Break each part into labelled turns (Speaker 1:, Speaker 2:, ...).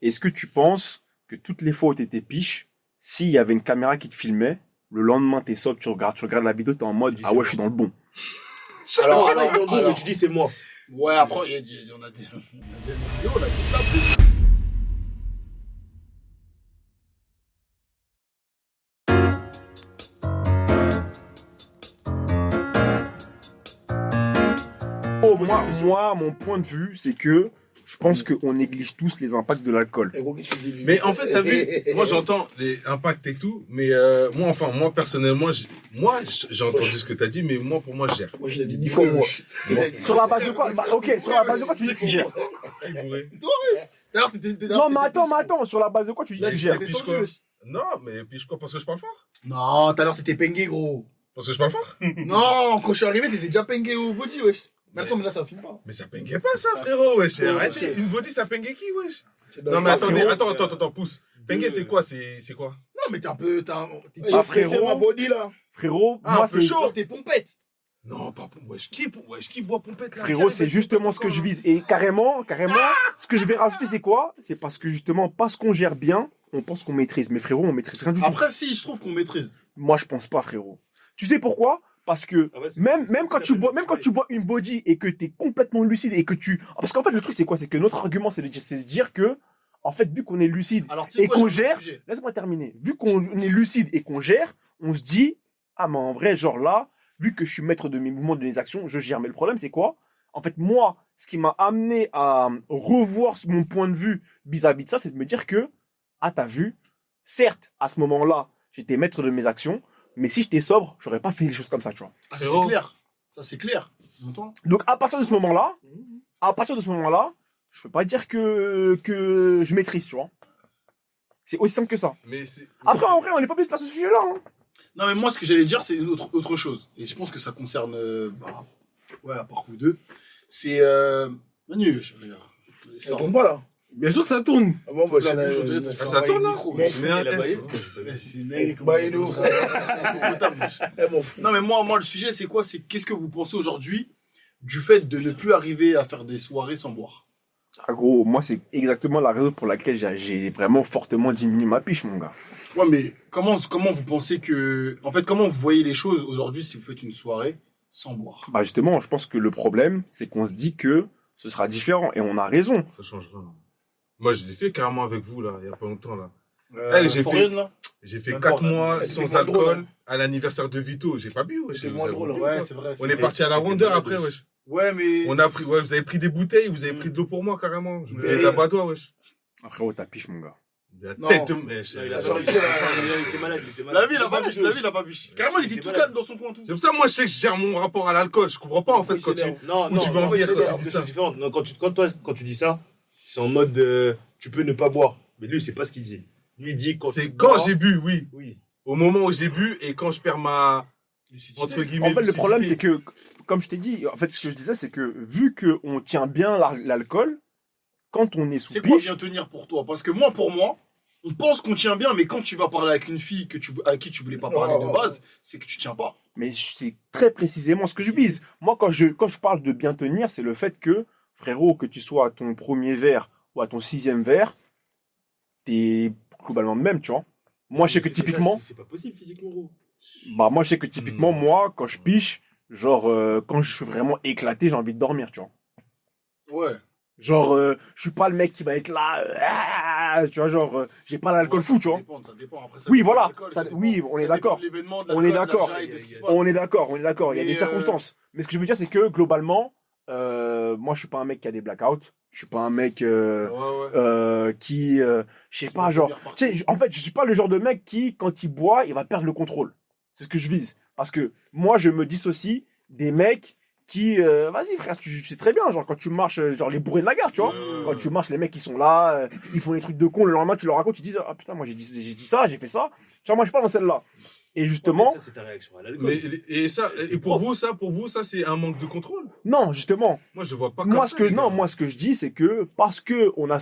Speaker 1: Est-ce que tu penses que toutes les fois où t'étais piche, s'il y avait une caméra qui te filmait, le lendemain t'es sobre, tu regardes la vidéo, t'es en mode, ah ouais, je suis dans le bon.
Speaker 2: Alors, tu dis c'est moi.
Speaker 3: Ouais, après, on a des vidéos, on a des snaps.
Speaker 1: Moi, mon point de vue, c'est que je pense qu'on néglige tous les impacts de l'alcool.
Speaker 4: Mais en fait, t'as vu, moi j'entends les impacts et tout, mais moi personnellement, j'ai entendu ce que t'as dit, mais moi pour moi je gère.
Speaker 3: Moi je l'ai dit 10 fois moi.
Speaker 1: Sur la base de quoi? Bah, ok, sur la base de quoi tu dis que tu gères? Non, mais attends, sur la base de quoi tu dis que tu gères?
Speaker 4: Non, mais puis quoi, parce que je parle fort?
Speaker 3: Non, tout à l'heure t'étais pengué gros.
Speaker 4: Parce que je parle fort?
Speaker 3: Non, quand je suis arrivé t'étais déjà pengué au Vodi wesh. Mais attends, mais là ça filme pas.
Speaker 4: Mais ça penguait pas ça frérot wesh. Arrêtez, une Vodi ça penguait qui wesh? Non mais attendez, attends, pousse. Pengué c'est quoi? C'est quoi?
Speaker 3: Non mais t'es un peu,
Speaker 1: frérot,
Speaker 3: ma Vodi là.
Speaker 1: Frérot,
Speaker 4: moi c'est chaud.
Speaker 3: T'es pompette.
Speaker 4: Non, pas wesh, qui boit pompette là?
Speaker 1: Frérot, c'est justement ce que je vise. Et carrément, ce que je vais rajouter, c'est quoi? C'est parce que justement, parce qu'on gère bien, on pense qu'on maîtrise. Mais frérot, on maîtrise rien du tout.
Speaker 3: Après, si, je trouve qu'on maîtrise.
Speaker 1: Moi, je pense pas, frérot. Tu sais pourquoi? Parce que même quand tu bois une body et que t'es complètement lucide et que parce qu'en fait, le truc, c'est quoi? C'est que notre argument, c'est de dire que, en fait, vu qu'on est lucide et qu'on gère, laisse-moi terminer. Vu qu'on est lucide et qu'on gère, on se dit, ah, mais en vrai, genre là, vu que je suis maître de mes mouvements, de mes actions, je gère. Mais le problème, c'est quoi? En fait, moi, ce qui m'a amené à revoir mon point de vue vis-à-vis de ça, c'est de me dire que, ah, t'as vu, certes, à ce moment-là, j'étais maître de mes actions, mais si j'étais sobre, j'aurais pas fait des choses comme ça, tu vois.
Speaker 3: Ah, c'est clair. Ça, c'est clair.
Speaker 1: Donc, à partir de ce moment-là, je peux pas dire que je maîtrise, tu vois. C'est aussi simple que ça. Après, en vrai, on n'est pas obligé de faire ce sujet-là, hein.
Speaker 3: Non, mais moi, ce que j'allais dire, c'est autre chose. Et je pense que ça concerne, à part vous deux. C'est, Manu, je regarde.
Speaker 2: Ça tourne pas, là. Bien sûr que ça tourne.
Speaker 3: Ah bon, bah,
Speaker 4: ça tourne, là.
Speaker 3: Non, mais moi, le sujet, c'est quoi? C'est qu'est-ce que vous pensez aujourd'hui du fait de ne plus arriver à faire des soirées sans boire?
Speaker 1: Ah gros, moi c'est exactement la raison pour laquelle j'ai vraiment fortement diminué ma piche, mon gars.
Speaker 3: Ouais, mais comment vous pensez que... En fait, comment vous voyez les choses aujourd'hui si vous faites une soirée sans boire?
Speaker 1: Bah justement, je pense que le problème, c'est qu'on se dit que ce sera différent, et on a raison.
Speaker 4: Ça changera. Moi, je l'ai fait carrément avec vous, là, il y a pas longtemps, là. J'ai fait 4 mois sans alcool à l'anniversaire de Vito. J'ai pas bu, wesh.
Speaker 3: Ouais, c'est vrai.
Speaker 4: On est parti à la Wonder après, wesh.
Speaker 3: Ouais, mais...
Speaker 4: Vous avez pris des bouteilles, vous avez pris de l'eau pour moi, carrément. Je buvais de la boîte, wesh.
Speaker 1: Après, oh, ta piche, mon gars.
Speaker 4: La tête de mèche.
Speaker 2: Il était malade.
Speaker 3: La vie, il a pas biche. Carrément, il était tout calme dans son coin, tout.
Speaker 4: C'est pour ça, moi, je sais que je gère mon rapport à l'alcool. Je comprends pas, en fait, quand tu vas en venir quand tu dis ça.
Speaker 2: C'est différent. Non, quand tu dis ça, c'est en mode, tu peux ne pas boire. Mais lui, c'est pas ce qu'il dit. Lui, il dit
Speaker 4: quand j'ai bu, oui. Au moment où j'ai bu et quand je perds ma, entre guillemets,
Speaker 1: en fait, le problème, c'est que, comme je t'ai dit, en fait, ce que je disais, c'est que, vu qu'on tient bien l'alcool, quand on est sous piche...
Speaker 3: C'est quoi bien tenir pour toi? Parce que moi, pour moi, on pense qu'on tient bien, mais quand tu vas parler avec une fille à qui tu voulais pas parler de base, c'est que tu tiens pas.
Speaker 1: Mais c'est très précisément ce que je vise. Moi, quand je parle de bien tenir, c'est le fait que, frérot, que tu sois à ton premier verre ou à ton 6e verre, t'es globalement de même, tu vois. Moi, je sais que typiquement...
Speaker 2: C'est pas possible physiquement, gros.
Speaker 1: Bah, moi, je sais que typiquement, moi, quand je piche, genre, quand je suis vraiment éclaté, j'ai envie de dormir, tu vois.
Speaker 3: Ouais.
Speaker 1: Genre, je suis pas le mec qui va être là, tu vois, genre, j'ai pas l'alcool fou, tu vois.
Speaker 3: Ça dépend. Après,
Speaker 1: oui, voilà. Oui, on est d'accord. On est d'accord. Il y a des circonstances. Mais ce que je veux dire, c'est que, globalement, moi, je suis pas un mec qui a des blackouts. Je suis pas un mec qui, je sais pas, genre, tu sais, en fait, je suis pas le genre de mec qui, quand il boit, il va perdre le contrôle. C'est ce que je vise. Parce que moi, je me dissocie des mecs qui, vas-y frère, tu sais très bien, genre quand tu marches, genre les bourrés de la gare, tu vois, quand tu marches, les mecs qui sont là, ils font des trucs de con, le lendemain tu leur racontes, tu dis, ah putain, moi j'ai dit ça, j'ai fait ça, tu vois, moi je suis pas dans celle-là. Et justement.
Speaker 2: Ça, c'est ta réaction à l'alcool.
Speaker 4: Et pour vous, ça, c'est un manque de contrôle?
Speaker 1: Non, justement.
Speaker 4: Moi, je vois pas
Speaker 1: moi, ce que je dis, c'est que, parce que on a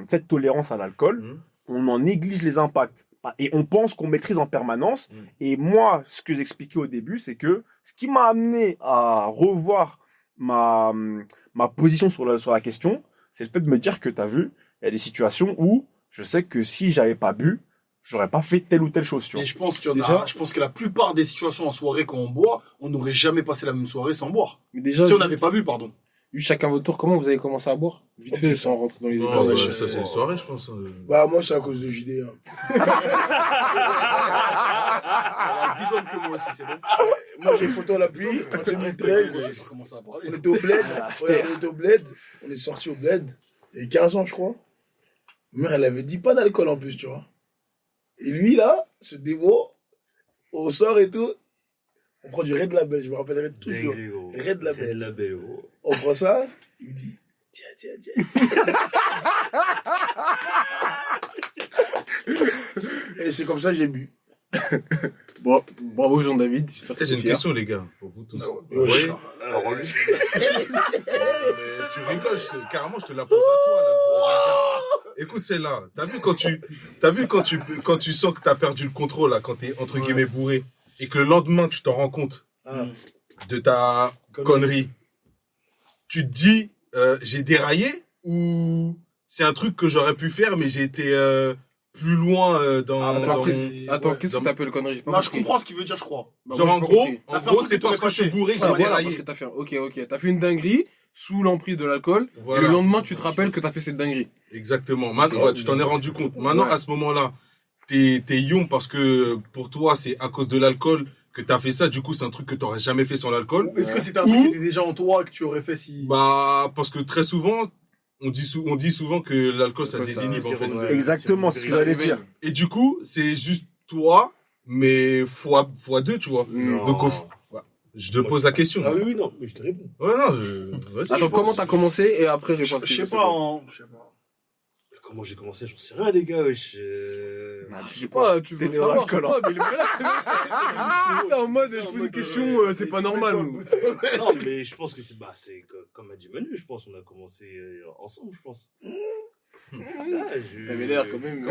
Speaker 1: cette tolérance à l'alcool, on en néglige les impacts. Et on pense qu'on maîtrise en permanence. Et moi, ce que j'expliquais au début, c'est que ce qui m'a amené à revoir ma position sur la question, c'est le fait de me dire que t'as vu, il y a des situations où je sais que si j'avais pas bu, j'aurais pas fait telle ou telle chose, tu vois.
Speaker 3: Et je pense je pense que la plupart des situations en soirée quand on boit, on n'aurait jamais passé la même soirée sans boire.
Speaker 5: Mais déjà,
Speaker 3: Si on n'avait pas bu, pardon.
Speaker 5: chacun votre tour, comment vous avez commencé à boire? Vite fait, sans rentrer dans les
Speaker 4: Non,
Speaker 5: détails.
Speaker 4: ouais, ça, c'est une soirée, je pense.
Speaker 6: Bah, moi, c'est à cause de JD. Hein.
Speaker 3: Bidonne que moi aussi, c'est bon.
Speaker 6: Moi, j'ai photo à l'appui en 2013.
Speaker 3: J'ai commencé à parler.
Speaker 6: On était au bled. Ouais, on était au bled. On est sorti au bled. Il y a 15 ans, je crois. Ma mère, elle avait dit pas d'alcool en plus, tu vois. Et lui, là, ce dévot, on sort et tout. On prend du Red Label, je me rappellerai toujours. Red Label. On prend ça, il me dit, tiens. Et c'est comme ça que j'ai bu.
Speaker 5: Bon, bravo Jean-David. J'espère que
Speaker 4: J'ai
Speaker 5: t'es
Speaker 4: une
Speaker 5: fier.
Speaker 4: question, les gars, pour vous tous.
Speaker 6: Ouais.
Speaker 4: Ouais.
Speaker 2: Alors, lui.
Speaker 4: Mais tu rigoles, carrément, je te la pose à toi, là. Écoute, c'est là. T'as vu quand tu sens que t'as perdu le contrôle, là, quand t'es, entre guillemets, bourré, et que le lendemain, tu t'en rends compte de ta connerie. Tu te dis, j'ai déraillé, ou c'est un truc que j'aurais pu faire, mais j'ai été, plus loin,
Speaker 5: Attends, qu'est-ce que t'appelles connerie?
Speaker 3: Non, je comprends ce qu'il veut dire, je crois.
Speaker 5: Bah,
Speaker 4: Genre,
Speaker 5: moi,
Speaker 4: en
Speaker 5: j'ai pas
Speaker 4: gros,
Speaker 5: compris.
Speaker 4: c'est parce que je suis bourré que j'ai
Speaker 5: Voilà,
Speaker 4: déraillé.
Speaker 5: parce que t'as fait, ok. T'as fait une dinguerie sous l'emprise de l'alcool.
Speaker 4: Voilà.
Speaker 5: Et le lendemain, tu te rappelles que t'as fait cette dinguerie.
Speaker 4: Exactement. Maintenant, tu t'en es rendu compte. Maintenant, à ce moment-là, t'es young parce que pour toi, c'est à cause de l'alcool que t'as fait ça. Du coup, c'est un truc que t'aurais jamais fait sans l'alcool.
Speaker 3: Est-ce que c'était un truc qui était déjà en toi que tu aurais fait si...
Speaker 4: Bah, parce que très souvent, on dit souvent que l'alcool, ça désinhibe, en fait.
Speaker 1: Exactement, c'est ce que j'allais dire.
Speaker 4: Et du coup, c'est juste toi, mais fois deux, tu vois.
Speaker 2: Non.
Speaker 4: Donc, je te pose la question.
Speaker 2: Ah oui, non, mais je te réponds.
Speaker 4: Ouais, non, vas-y.
Speaker 5: Attends, comment t'as commencé et après, réponds.
Speaker 3: Je sais pas, hein. Je sais pas.
Speaker 2: Comment j'ai commencé, j'en sais rien, les gars, wesh.
Speaker 5: Je sais pas, tu veux
Speaker 1: T'es
Speaker 5: savoir,
Speaker 1: dans
Speaker 5: je sais
Speaker 1: l'alcool,
Speaker 5: pas, mais c'est ça en mode, je pose une question, c'est pas normal.
Speaker 2: Non, mais je pense que c'est comme a dit Manu, je pense, on a commencé ensemble, je pense. Ça,
Speaker 5: T'avais l'air quand même.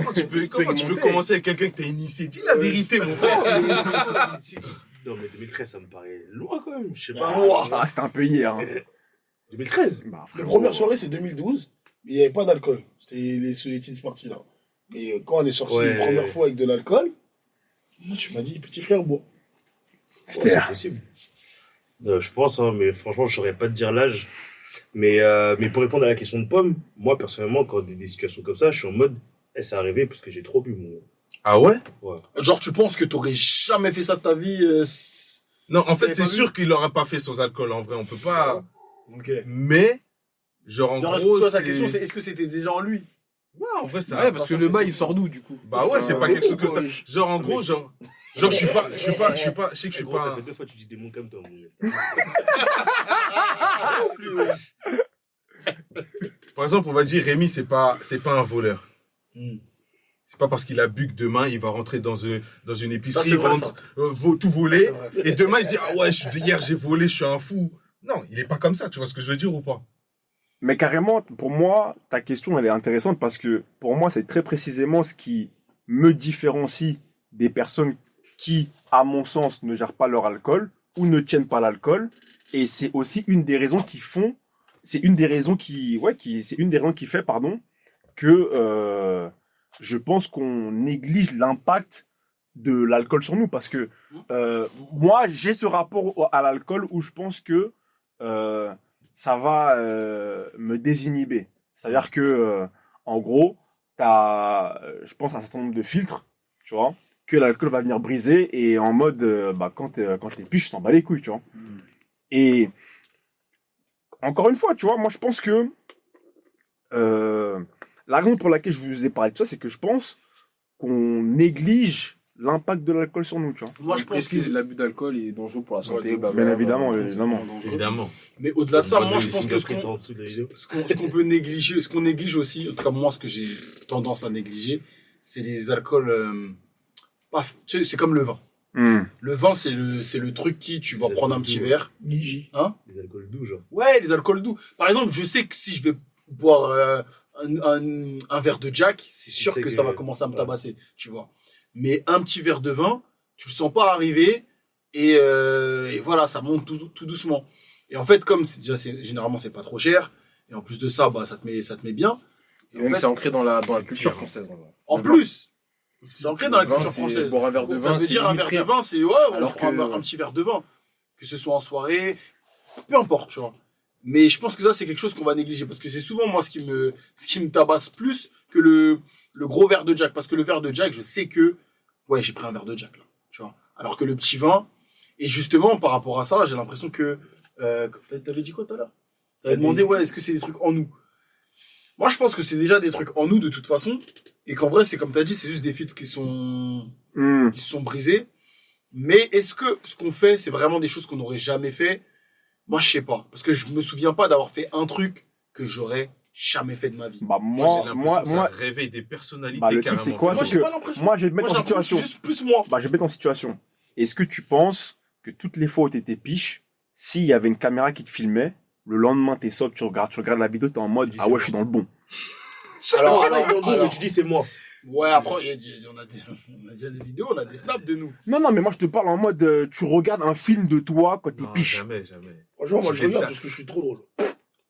Speaker 4: Comment tu peux commencer avec quelqu'un que t'as initié? Dis la vérité, mon frère.
Speaker 2: Non, mais 2013, ça me paraît loin quand même, je sais pas.
Speaker 1: Ah, c'était un peu hier. Hein.
Speaker 2: 2013
Speaker 1: Bah,
Speaker 6: La
Speaker 1: frérot.
Speaker 6: première soirée, c'est 2012. Mais il n'y avait pas d'alcool. C'était les Teen Smarty, là. Et quand on est sorti
Speaker 2: Ouais.
Speaker 6: la première fois avec de l'alcool, moi, tu m'as dit, petit frère, bois.
Speaker 1: C'était
Speaker 2: c'est possible. Je pense, hein, mais franchement, je saurais pas te dire l'âge. Mais pour répondre à la question de Pomme, moi, personnellement, quand des situations comme ça, je suis en mode, c'est arrivé parce que j'ai trop bu, mon.
Speaker 4: Ah ouais?
Speaker 2: Ouais.
Speaker 3: Genre, tu penses que t'aurais jamais fait ça de ta vie
Speaker 4: Non, en
Speaker 3: Si
Speaker 4: fait,
Speaker 3: t'avais
Speaker 4: c'est
Speaker 3: pas
Speaker 4: sûr qu'il l'aurait pas fait sans alcool, en vrai, on peut pas.
Speaker 3: Ok.
Speaker 4: Mais, genre, en gros,
Speaker 3: Toi, ta question, c'est est-ce que c'était déjà en lui?
Speaker 4: Ouais, en vrai, ça.
Speaker 5: Ouais, parce que le bail, il sort d'où, du coup?
Speaker 4: Bah ouais, c'est pas quelque chose que
Speaker 6: ouais.
Speaker 4: genre, en gros, genre, je sais que je suis
Speaker 2: Gros, ça
Speaker 4: pas,
Speaker 2: fait 2 fois que tu dis des mots comme toi, mon.
Speaker 4: par exemple, on va dire, Rémi, c'est pas un voleur. C'est pas parce qu'il a bu que demain, il va rentrer dans une épicerie,
Speaker 3: Ça, c'est
Speaker 4: il va
Speaker 3: vrai,
Speaker 4: tout voler,
Speaker 3: Ça, c'est vrai.
Speaker 4: et demain, il se dit, ah ouais, hier, j'ai volé, je suis un fou. Non, il est pas comme ça, tu vois ce que je veux dire ou pas?
Speaker 1: Mais carrément, pour moi, ta question, elle est intéressante parce que pour moi, c'est très précisément ce qui me différencie des personnes qui, à mon sens, ne gèrent pas leur alcool ou ne tiennent pas l'alcool. Et c'est aussi une des raisons qui font, c'est une des raisons qui fait, que je pense qu'on néglige l'impact de l'alcool sur nous parce que moi, j'ai ce rapport à l'alcool où je pense que ça va me désinhiber. C'est-à-dire que, en gros, t'as, je pense, un certain nombre de filtres, tu vois, que l'alcool va venir briser et en mode, quand t'es piche, t'en bats les couilles, tu vois. Et encore une fois, tu vois, moi, je pense que la raison pour laquelle je vous ai parlé de ça, c'est que je pense qu'on néglige l'impact de l'alcool sur nous, tu vois.
Speaker 3: Moi, je pense que...
Speaker 5: l'abus d'alcool est dangereux pour la santé,
Speaker 3: Ouais,
Speaker 5: blablabla.
Speaker 1: bien évidemment,
Speaker 5: C'est
Speaker 1: évidemment.
Speaker 5: vraiment dangereux.
Speaker 4: Évidemment.
Speaker 3: Mais au-delà de ça, moi, je
Speaker 2: Les
Speaker 3: pense que
Speaker 2: singles en dessous de la vidéo.
Speaker 3: ce qu'on peut négliger, ce qu'on néglige aussi, en tout cas moi, ce que j'ai tendance à négliger, c'est les alcools. Tu sais, c'est comme le vin. Le vin, c'est le truc qui, tu vas
Speaker 2: Les
Speaker 3: prendre un
Speaker 2: alcools
Speaker 3: petit
Speaker 2: doux.
Speaker 3: verre.
Speaker 2: Les alcools doux, genre.
Speaker 3: Ouais, les alcools doux. Par exemple, je sais que si je vais boire un verre de Jack, c'est sûr
Speaker 2: sais
Speaker 3: que
Speaker 2: que-
Speaker 3: ça va commencer à me
Speaker 2: ouais.
Speaker 3: tabasser, tu vois. Mais un petit verre de vin, tu le sens pas arriver et voilà, ça monte tout doucement. Et en fait, comme généralement c'est pas trop cher, Et en plus de ça, bah, ça te met bien.
Speaker 5: Et même, c'est ancré dans la culture française.
Speaker 3: En plus, c'est ancré dans la
Speaker 5: Le vin,
Speaker 3: culture
Speaker 5: c'est
Speaker 3: française.
Speaker 5: boire un verre de
Speaker 3: Ça
Speaker 5: vin,
Speaker 3: veut dire
Speaker 5: c'est
Speaker 3: un verre de
Speaker 5: limite
Speaker 3: vin, c'est, ouais, on
Speaker 5: Alors
Speaker 3: prend
Speaker 5: que-
Speaker 3: un petit verre de vin. Que ce soit en soirée, peu importe, tu vois. Mais je pense que ça, c'est quelque chose qu'on va négliger. Parce que c'est souvent, moi, ce qui me tabasse plus que le gros verre de Jack. Parce que le verre de Jack, je sais que, ouais, j'ai pris un verre de Jack, là. Tu vois. Alors que le petit vin, et justement, par rapport à ça, j'ai l'impression que, t'avais dit quoi tout à l'heure? T'avais demandé, ouais, est-ce que c'est des trucs en nous? Moi, je pense que c'est déjà des trucs en nous, de toute façon. Et qu'en vrai, c'est comme t'as dit, c'est juste des filtres qui sont brisés. Mais est-ce que ce qu'on fait, c'est vraiment des choses qu'on n'aurait jamais fait? Moi, je sais pas. Parce que je me souviens pas d'avoir fait un truc que j'aurais jamais fait de ma vie.
Speaker 1: Bah,
Speaker 4: Moi, j'ai l'impression que ça réveille des personnalités
Speaker 1: bah, le truc,
Speaker 4: carrément.
Speaker 1: c'est quoi?
Speaker 3: Moi,
Speaker 1: C'est
Speaker 3: j'ai
Speaker 1: que,
Speaker 3: pas l'impression.
Speaker 1: moi, je vais te mettre
Speaker 3: Moi,
Speaker 1: en
Speaker 3: j'ai l'impression
Speaker 1: situation.
Speaker 3: que c'est juste plus moi.
Speaker 1: Bah, je vais te mettre en situation. Est-ce que tu penses que toutes les fois où t'étais piche, s'il y avait une caméra qui te filmait, le lendemain, t'es sobre, tu regardes la vidéo, t'es en mode, ah ouais, je suis dans le bon.
Speaker 2: Alors, tu dis c'est moi.
Speaker 3: Ouais, après, on a déjà des vidéos, on a des snaps de nous.
Speaker 1: Non, non, mais moi, je te parle en mode, tu regardes un film de toi quand t'es
Speaker 4: Non,
Speaker 1: piche.
Speaker 4: jamais.
Speaker 6: Franchement, moi, je
Speaker 4: J'ai
Speaker 6: regarde
Speaker 4: ta-
Speaker 6: parce que je suis trop drôle.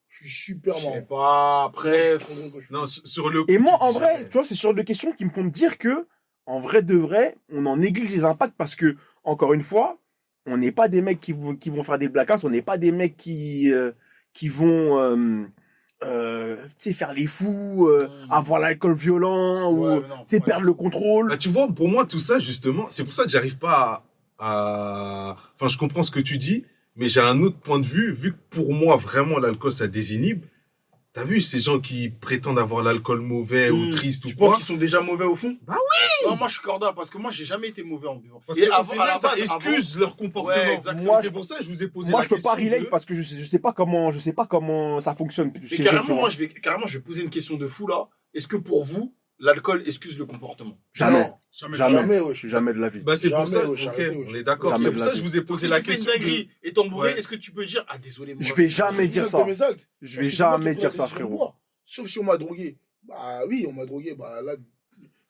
Speaker 6: Je suis super
Speaker 3: Je sais
Speaker 6: marrant.
Speaker 3: pas, après,
Speaker 6: Je suis trop drôle quand je suis-
Speaker 4: Non, sur le coup,
Speaker 1: Et moi,
Speaker 4: tu
Speaker 1: en
Speaker 4: dis
Speaker 1: vrai,
Speaker 4: jamais.
Speaker 1: tu vois, c'est sur des questions qui me font me dire que, en vrai de vrai, on en néglige les impacts parce que, encore une fois, on n'est pas des mecs qui vont faire des blackouts, on n'est pas des mecs qui vont, tu sais, faire les fous, avoir l'alcool violent,
Speaker 3: Ouais,
Speaker 1: ou,
Speaker 3: mais non,
Speaker 1: tu sais,
Speaker 3: ouais.
Speaker 1: perdre le contrôle.
Speaker 4: Bah, tu vois, pour moi, tout ça, justement, c'est pour ça que j'arrive pas enfin, je comprends ce que tu dis, mais j'ai un autre point de vue, vu que pour moi, vraiment, l'alcool, ça désinhibe. T'as vu ces gens qui prétendent avoir l'alcool mauvais ou triste ou
Speaker 3: tu penses
Speaker 4: quoi?
Speaker 3: qu'ils sont déjà mauvais au fond?
Speaker 4: Bah
Speaker 3: oui! Non, moi, je suis corda, parce que moi, j'ai jamais été mauvais en buvant.
Speaker 4: Parce
Speaker 3: Et
Speaker 4: qu'au
Speaker 3: avant- à
Speaker 4: final,
Speaker 3: la
Speaker 4: ça
Speaker 3: base,
Speaker 4: excuse leur comportement.
Speaker 3: Ouais, exactement.
Speaker 1: Moi,
Speaker 4: C'est pour ça que je vous ai posé
Speaker 1: Moi,
Speaker 4: la
Speaker 1: je peux
Speaker 4: question.
Speaker 1: pas relate parce que je sais pas comment ça fonctionne.
Speaker 3: Mais
Speaker 1: chez eux, tu
Speaker 3: carrément,
Speaker 1: vois.
Speaker 3: moi, je vais poser une question de fou, là. Est-ce que pour vous, l'alcool excuse le comportement?
Speaker 1: Jamais.
Speaker 6: Non,
Speaker 1: Jamais.
Speaker 6: Jamais, ouais.
Speaker 1: Jamais de la vie.
Speaker 4: Bah, c'est pour
Speaker 6: Jamais,
Speaker 4: ça,
Speaker 6: ouais,
Speaker 4: ok,
Speaker 6: j'arrête, ouais.
Speaker 4: on est d'accord.
Speaker 1: Jamais
Speaker 4: C'est
Speaker 1: de
Speaker 4: pour
Speaker 1: la
Speaker 4: ça que
Speaker 1: vie.
Speaker 4: je vous ai posé
Speaker 3: Si
Speaker 4: la
Speaker 3: tu fais une
Speaker 4: question.
Speaker 3: dinguerie et t'en bourré,
Speaker 4: Ouais.
Speaker 3: est-ce que tu peux dire, ah, désolé, moi.
Speaker 1: Je vais jamais dire ça.
Speaker 6: Mes actes.
Speaker 1: Je
Speaker 6: Parce
Speaker 1: vais
Speaker 6: que c'est moi
Speaker 1: jamais
Speaker 6: qui
Speaker 1: dire
Speaker 6: prends
Speaker 1: ça,
Speaker 6: la décision de
Speaker 1: frérot.
Speaker 6: boire. Sauf si on m'a drogué. Bah oui, on m'a drogué. Bah là,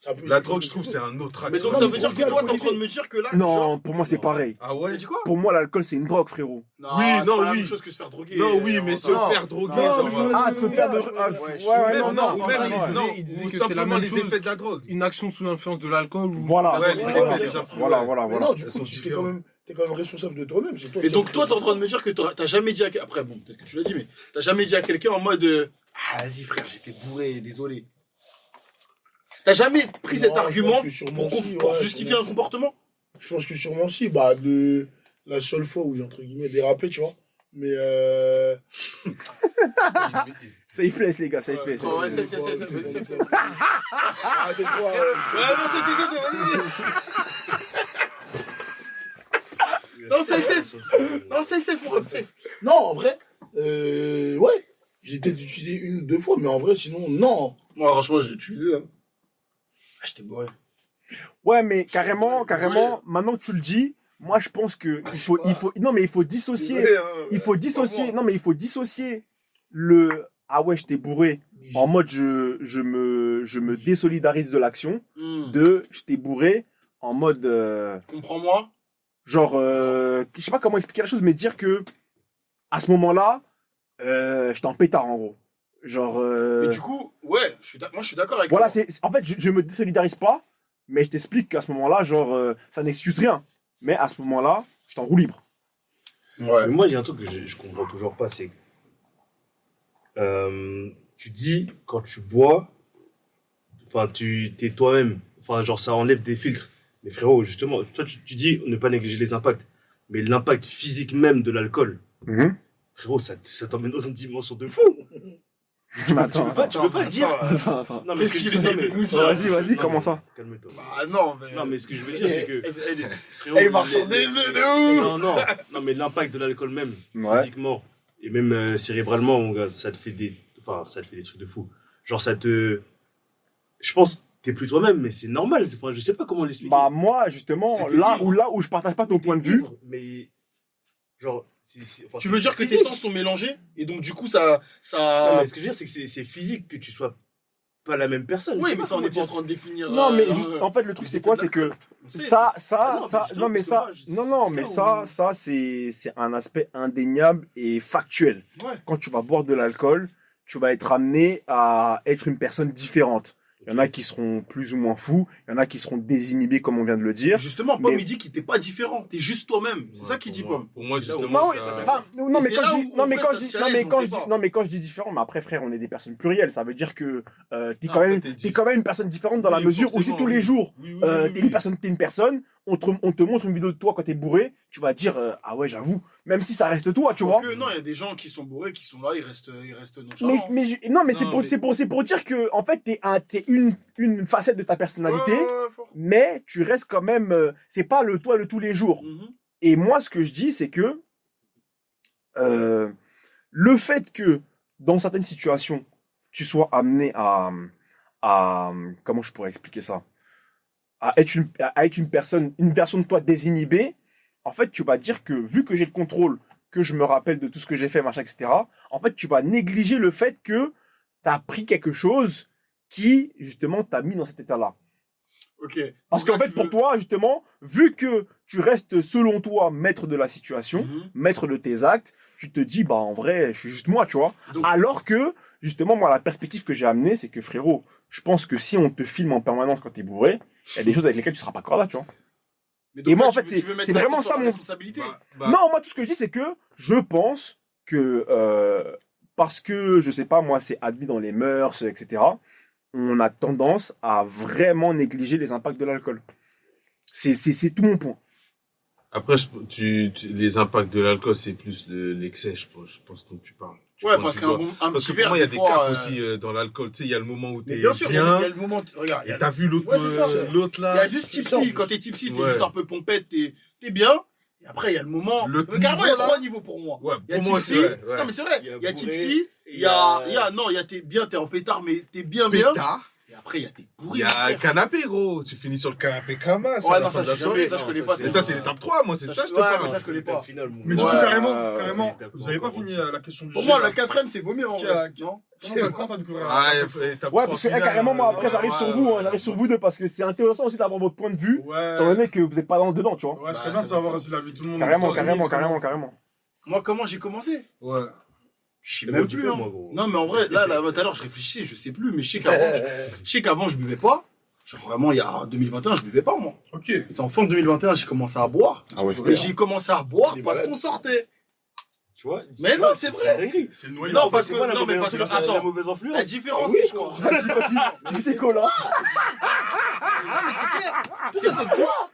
Speaker 6: ça peut.
Speaker 4: La drogue, je trouve, c'est un autre
Speaker 3: Mais
Speaker 4: acte.
Speaker 3: donc,
Speaker 6: Non,
Speaker 3: ça
Speaker 6: mais
Speaker 3: veut dire
Speaker 6: c'est
Speaker 3: que toi, t'es en
Speaker 6: alcoolisé.
Speaker 3: train de me dire que là,
Speaker 1: Non,
Speaker 3: genre-
Speaker 1: pour moi, c'est pareil.
Speaker 4: Ah ouais?
Speaker 3: T'as dit quoi?
Speaker 1: Pour moi, l'alcool, c'est une drogue, frérot.
Speaker 3: Non,
Speaker 4: Oui,
Speaker 3: c'est
Speaker 4: non,
Speaker 3: pas la
Speaker 4: oui.
Speaker 3: même chose que se faire droguer.
Speaker 4: Non, oui, mais se
Speaker 3: Non.
Speaker 4: faire droguer,
Speaker 6: Non,
Speaker 4: genre.
Speaker 6: mais
Speaker 1: Ah, se faire de... Ah,
Speaker 6: ouais,
Speaker 1: ouais, non, non,
Speaker 4: ou
Speaker 1: non,
Speaker 4: même,
Speaker 1: non,
Speaker 4: non,
Speaker 1: non.
Speaker 5: il disait
Speaker 4: ou
Speaker 5: que c'est la
Speaker 4: simplement
Speaker 5: même
Speaker 4: les
Speaker 5: chose.
Speaker 4: effets de la drogue.
Speaker 5: Une action sous l'influence de l'alcool ou...
Speaker 1: Voilà.
Speaker 4: Ouais, les
Speaker 6: Ouais,
Speaker 4: effets
Speaker 6: ouais,
Speaker 4: des
Speaker 6: ouais.
Speaker 4: influences.
Speaker 1: Voilà, voilà,
Speaker 6: Mais
Speaker 1: voilà.
Speaker 6: non, du
Speaker 4: Elles
Speaker 6: coup,
Speaker 4: sont
Speaker 6: t'es
Speaker 4: différentes.
Speaker 6: quand même responsable de toi-même. C'est toi
Speaker 3: Et
Speaker 6: qui
Speaker 3: donc,
Speaker 6: as
Speaker 3: toi,
Speaker 6: pris
Speaker 3: t'es en train de me dire que t'as jamais dit à... Après, bon, peut-être que tu l'as dit, mais t'as jamais dit à quelqu'un en mode, ah, vas-y, frère, j'étais bourré, désolé. T'as jamais pris
Speaker 6: Non,
Speaker 3: cet
Speaker 6: je
Speaker 3: argument
Speaker 6: pense que sûrement si,
Speaker 3: pour
Speaker 6: ouais,
Speaker 3: justifier
Speaker 6: sûrement
Speaker 3: un
Speaker 6: si.
Speaker 3: comportement?
Speaker 6: Je pense que sûrement si. Bah, la seule fois où j'ai entre guillemets dérapé, tu vois. Mais
Speaker 1: Safe place, les gars, safe place.
Speaker 3: Ouais, ouais,
Speaker 6: c'est-
Speaker 3: safe, safe, safe, safe, safe.
Speaker 6: arrêtez de croire.
Speaker 3: Ouais, non, vas-y. Non, safe. Non, safe.
Speaker 6: Non, en vrai, ouais. J'ai peut-être utilisé une ou deux fois, mais en vrai, sinon, non.
Speaker 3: Moi, franchement, j'ai utilisé, hein. Ah, j'étais bourré.
Speaker 1: Ouais, mais carrément, maintenant que tu le dis, moi, je pense que non, mais il faut dissocier, non, mais il faut dissocier ah ouais, je t'ai bourré, en mode je me désolidarise de l'action, je t'ai bourré, en mode,
Speaker 3: Comprends-moi.
Speaker 1: genre, je sais pas comment expliquer la chose, mais dire que, à ce moment-là, j'étais en pétard, en gros. Genre,
Speaker 3: Mais du coup, ouais, moi, je suis d'accord avec
Speaker 1: voilà,
Speaker 3: toi.
Speaker 1: en fait, je me désolidarise pas, mais je t'explique qu'à ce moment-là, genre, ça n'excuse rien. Mais à ce moment-là, je t'en roue libre.
Speaker 3: Ouais.
Speaker 2: Mais moi, il y a un truc que je comprends toujours pas, c'est tu dis quand tu bois, enfin t'es toi-même, enfin genre ça enlève des filtres. Mais frérot, justement, toi tu dis ne pas négliger les impacts, mais l'impact physique même de l'alcool, frérot, ça t'emmène dans une dimension de fou.
Speaker 1: Mais attends,
Speaker 2: Tu peux pas dire.
Speaker 1: attends.
Speaker 2: Non mais ce que
Speaker 3: Qu'est-ce
Speaker 2: je
Speaker 3: qu'il
Speaker 2: veux
Speaker 3: essaie
Speaker 2: dire,
Speaker 3: de nous dire?
Speaker 1: Vas-y,
Speaker 2: Non,
Speaker 1: comment
Speaker 2: mais
Speaker 1: ça?
Speaker 2: Calme-toi.
Speaker 3: Ah non, mais.
Speaker 2: Non mais ce que je veux dire c'est que frérot,
Speaker 3: Eh, il marche sur des œufs de ouf!
Speaker 2: non mais l'impact de l'alcool même,
Speaker 1: Ouais.
Speaker 2: physiquement et même cérébralement, mon gars, ça te fait des trucs de fou. Genre je pense t'es plus toi-même, mais c'est normal. Enfin, je sais pas comment l'expliquer.
Speaker 1: Bah, moi, justement,
Speaker 2: C'est que
Speaker 1: là où je partage pas ton point de vue,
Speaker 2: Vivre, mais genre enfin,
Speaker 3: Tu veux dire que tes
Speaker 2: physique.
Speaker 3: sens sont mélangés et donc du coup ça
Speaker 2: Non, mais ce que je veux dire c'est que c'est physique que tu sois pas la même personne.
Speaker 3: oui
Speaker 2: Je sais
Speaker 3: mais
Speaker 2: pas
Speaker 3: ça on
Speaker 2: comment
Speaker 3: n'est pas en
Speaker 2: dire.
Speaker 3: train de définir
Speaker 1: non, mais
Speaker 3: euh,
Speaker 1: juste, en fait, le truc, c'est
Speaker 3: les
Speaker 1: quoi?
Speaker 3: effets
Speaker 1: C'est que
Speaker 3: on sait,
Speaker 1: ça,
Speaker 2: non, mais
Speaker 1: c'est un aspect indéniable et factuel.
Speaker 3: ouais
Speaker 1: Quand tu vas boire de l'alcool, tu vas être amené à être une personne différente. Il y en a qui seront plus ou moins fous, il y en a qui seront désinhibés comme on vient de le dire.
Speaker 3: Justement, Pomme,
Speaker 1: Mais-
Speaker 3: il dit qu'il t'es pas différent, t'es juste toi-même. C'est ça qu'il dit, Pomme.
Speaker 4: Pour moi,
Speaker 3: C'est là où-
Speaker 4: justement,
Speaker 1: Non, oui,
Speaker 4: ça...
Speaker 1: enfin, non, mais
Speaker 3: c'est
Speaker 1: quand
Speaker 3: là
Speaker 1: je dis,
Speaker 3: où,
Speaker 1: non,
Speaker 3: en
Speaker 1: mais
Speaker 3: fait,
Speaker 1: quand
Speaker 3: ça
Speaker 1: je dis,
Speaker 3: se
Speaker 1: non, mais
Speaker 3: challenge,
Speaker 1: quand
Speaker 3: on
Speaker 1: je
Speaker 3: sait
Speaker 1: dis,
Speaker 3: pas.
Speaker 1: non, mais quand je dis différent, mais après, frère, on est des personnes plurielles. Ça veut dire que, t'es
Speaker 4: Non,
Speaker 1: quand même,
Speaker 4: t'es
Speaker 1: t'es quand même une personne différente dans la
Speaker 4: Oui,
Speaker 1: mesure où si
Speaker 4: forcément,
Speaker 1: tous les
Speaker 4: oui.
Speaker 1: jours,
Speaker 4: Oui, oui,
Speaker 1: t'es une personne, on te montre une vidéo de toi quand t'es bourré, tu vas dire, ah ouais, j'avoue, même si ça reste toi, tu vois.
Speaker 3: Que, non, il y a des gens qui sont bourrés, qui sont là, ils restent
Speaker 1: Mais,
Speaker 3: nonchalants.
Speaker 1: non, mais
Speaker 3: Non,
Speaker 1: c'est pour dire que, en fait, t'es une facette de ta personnalité,
Speaker 3: Fort.
Speaker 1: mais tu restes quand même, c'est pas le toi de tous les jours.
Speaker 3: Mhm.
Speaker 1: Et moi, ce que je dis, c'est que le fait que dans certaines situations, tu sois amené à comment je pourrais expliquer ça, à être une personne, une version de toi désinhibée, en fait, tu vas dire que vu que j'ai le contrôle, que je me rappelle de tout ce que j'ai fait, machin, etc., en fait, tu vas négliger le fait que tu as pris quelque chose qui, justement, t'a mis dans cet état-là.
Speaker 3: Ok.
Speaker 1: Parce
Speaker 3: Donc
Speaker 1: qu'en
Speaker 3: là,
Speaker 1: fait,
Speaker 3: tu
Speaker 1: pour
Speaker 3: veux-
Speaker 1: toi, justement, vu que tu restes, selon toi, maître de la situation,
Speaker 3: Mhm.
Speaker 1: maître de tes actes, tu te dis, bah, en vrai, je suis juste moi, tu vois.
Speaker 3: Donc-
Speaker 1: Alors que, justement, moi, la perspective que j'ai amenée, c'est que, frérot, je pense que si on te filme en permanence quand t'es bourré, il y a des choses avec lesquelles tu seras pas encore là, tu vois.
Speaker 3: Mais donc
Speaker 1: Et moi,
Speaker 3: là,
Speaker 1: en fait,
Speaker 3: tu veux mettre
Speaker 1: c'est
Speaker 3: la
Speaker 1: vraiment
Speaker 3: faute sur
Speaker 1: ça,
Speaker 3: la
Speaker 1: mon-
Speaker 3: responsabilité.
Speaker 1: Non, moi, tout ce que je dis, c'est que je pense que, parce que, je sais pas, moi, c'est admis dans les mœurs, etc., on a tendance à vraiment négliger les impacts de l'alcool. C'est tout mon point.
Speaker 4: Après, les impacts de l'alcool, c'est plus l'excès, je pense dont tu parles. Tu
Speaker 3: Ouais,
Speaker 4: pointes
Speaker 3: parce
Speaker 4: du
Speaker 3: qu'un
Speaker 4: doigt.
Speaker 3: bon, un
Speaker 4: Parce
Speaker 3: petit
Speaker 4: que pour
Speaker 3: verre,
Speaker 4: moi, il y a
Speaker 3: des
Speaker 4: des
Speaker 3: fois,
Speaker 4: caps aussi dans l'alcool. Tu sais, il y a le moment où
Speaker 3: Mais
Speaker 4: t'es
Speaker 3: bien sûr, il y
Speaker 4: bien.
Speaker 3: a le moment, regarde, il y
Speaker 4: Et
Speaker 3: a
Speaker 4: t'as vu l'autre,
Speaker 3: Ouais, c'est ça.
Speaker 4: l'autre
Speaker 3: il
Speaker 4: là.
Speaker 3: y a juste tipsy, quand t'es tipsy, t'es
Speaker 4: Ouais.
Speaker 3: juste un peu pompette, t'es bien. Et après, il y a le moment.
Speaker 4: Le
Speaker 3: Mais carrément, il y a
Speaker 4: niveau, là.
Speaker 3: 3 niveaux pour moi.
Speaker 4: Ouais,
Speaker 3: Il y a
Speaker 4: pour moi
Speaker 3: tipsy.
Speaker 4: aussi, ouais.
Speaker 3: Non, mais c'est vrai.
Speaker 2: Il y a
Speaker 3: Il y a
Speaker 2: bourré,
Speaker 3: tipsy.
Speaker 2: et
Speaker 3: Il y a, non, il y a t'es bien, t'es en pétard, mais t'es bien.
Speaker 4: Pétard.
Speaker 3: Et après, il y a t'es
Speaker 4: Il
Speaker 3: bourré.
Speaker 4: y a un
Speaker 3: frère.
Speaker 4: canapé, gros. Tu finis sur le canapé Kama, c'est
Speaker 3: Ouais,
Speaker 4: à la
Speaker 3: non,
Speaker 4: fin
Speaker 3: ça,
Speaker 4: de la
Speaker 3: j'ai
Speaker 4: soirée.
Speaker 3: jamais, ça, je connais pas.
Speaker 4: Et ça, c'est l'étape 3, moi, c'est ça, je te
Speaker 3: Ouais,
Speaker 4: parle.
Speaker 3: mais ça, je connais pas.
Speaker 5: Mais du coup,
Speaker 3: Ouais,
Speaker 5: carrément,
Speaker 2: c'est
Speaker 5: vous avez pas fini la question du
Speaker 3: Pour
Speaker 5: G,
Speaker 3: moi,
Speaker 5: là.
Speaker 3: la 4ème, c'est vomir, en
Speaker 5: Qui a-
Speaker 3: vrai. Non?
Speaker 5: Comment t'as découvert
Speaker 4: Ah,
Speaker 5: la-
Speaker 4: étape
Speaker 1: Ouais,
Speaker 4: 3,
Speaker 1: parce que,
Speaker 4: final,
Speaker 1: carrément, moi, après, j'arrive
Speaker 4: ouais,
Speaker 1: sur vous,
Speaker 4: ouais,
Speaker 1: hein, j'arrive sur vous deux, parce que c'est intéressant aussi d'avoir votre point de vue,
Speaker 5: Ouais.
Speaker 1: étant donné que vous êtes pas dedans, tu vois.
Speaker 5: Ouais, ce serait
Speaker 3: Bah,
Speaker 5: bien de
Speaker 3: ça
Speaker 5: savoir
Speaker 3: va.
Speaker 5: aussi la vie de tout le monde.
Speaker 1: Carrément,
Speaker 5: Toi,
Speaker 1: carrément,
Speaker 5: Denis,
Speaker 1: carrément, carrément.
Speaker 3: Moi, comment j'ai commencé?
Speaker 5: Ouais.
Speaker 3: Je sais
Speaker 2: Mais
Speaker 3: même
Speaker 2: bon, tu
Speaker 3: plus,
Speaker 2: peux,
Speaker 3: hein.
Speaker 2: moi, gros.
Speaker 3: Non, mais en vrai, là, tout à l'heure, je réfléchissais, je sais plus, mais je sais qu'avant, je buvais pas. Genre, vraiment, il y a 2021, je buvais pas, moi.
Speaker 5: Ok.
Speaker 3: C'est en fin 2021, j'ai commencé à boire.
Speaker 1: Ah ouais,
Speaker 3: Et j'ai commencé à boire
Speaker 6: Il est
Speaker 3: parce
Speaker 6: malade.
Speaker 3: qu'on sortait.
Speaker 2: Tu vois?
Speaker 3: Mais non, c'est vrai.
Speaker 5: C'est le noyau.
Speaker 3: Non, parce
Speaker 2: C'est
Speaker 3: que,
Speaker 2: pas la
Speaker 3: non, mais
Speaker 2: mauvaise
Speaker 3: parce que,
Speaker 2: influence, c'est la
Speaker 3: attends.
Speaker 2: mauvaise influence.
Speaker 3: La différence,
Speaker 1: Oui,
Speaker 3: c'est quoi?
Speaker 1: Tu sais quoi, là?
Speaker 3: Ah, mais c'est clair. Tout ça, c'est quoi?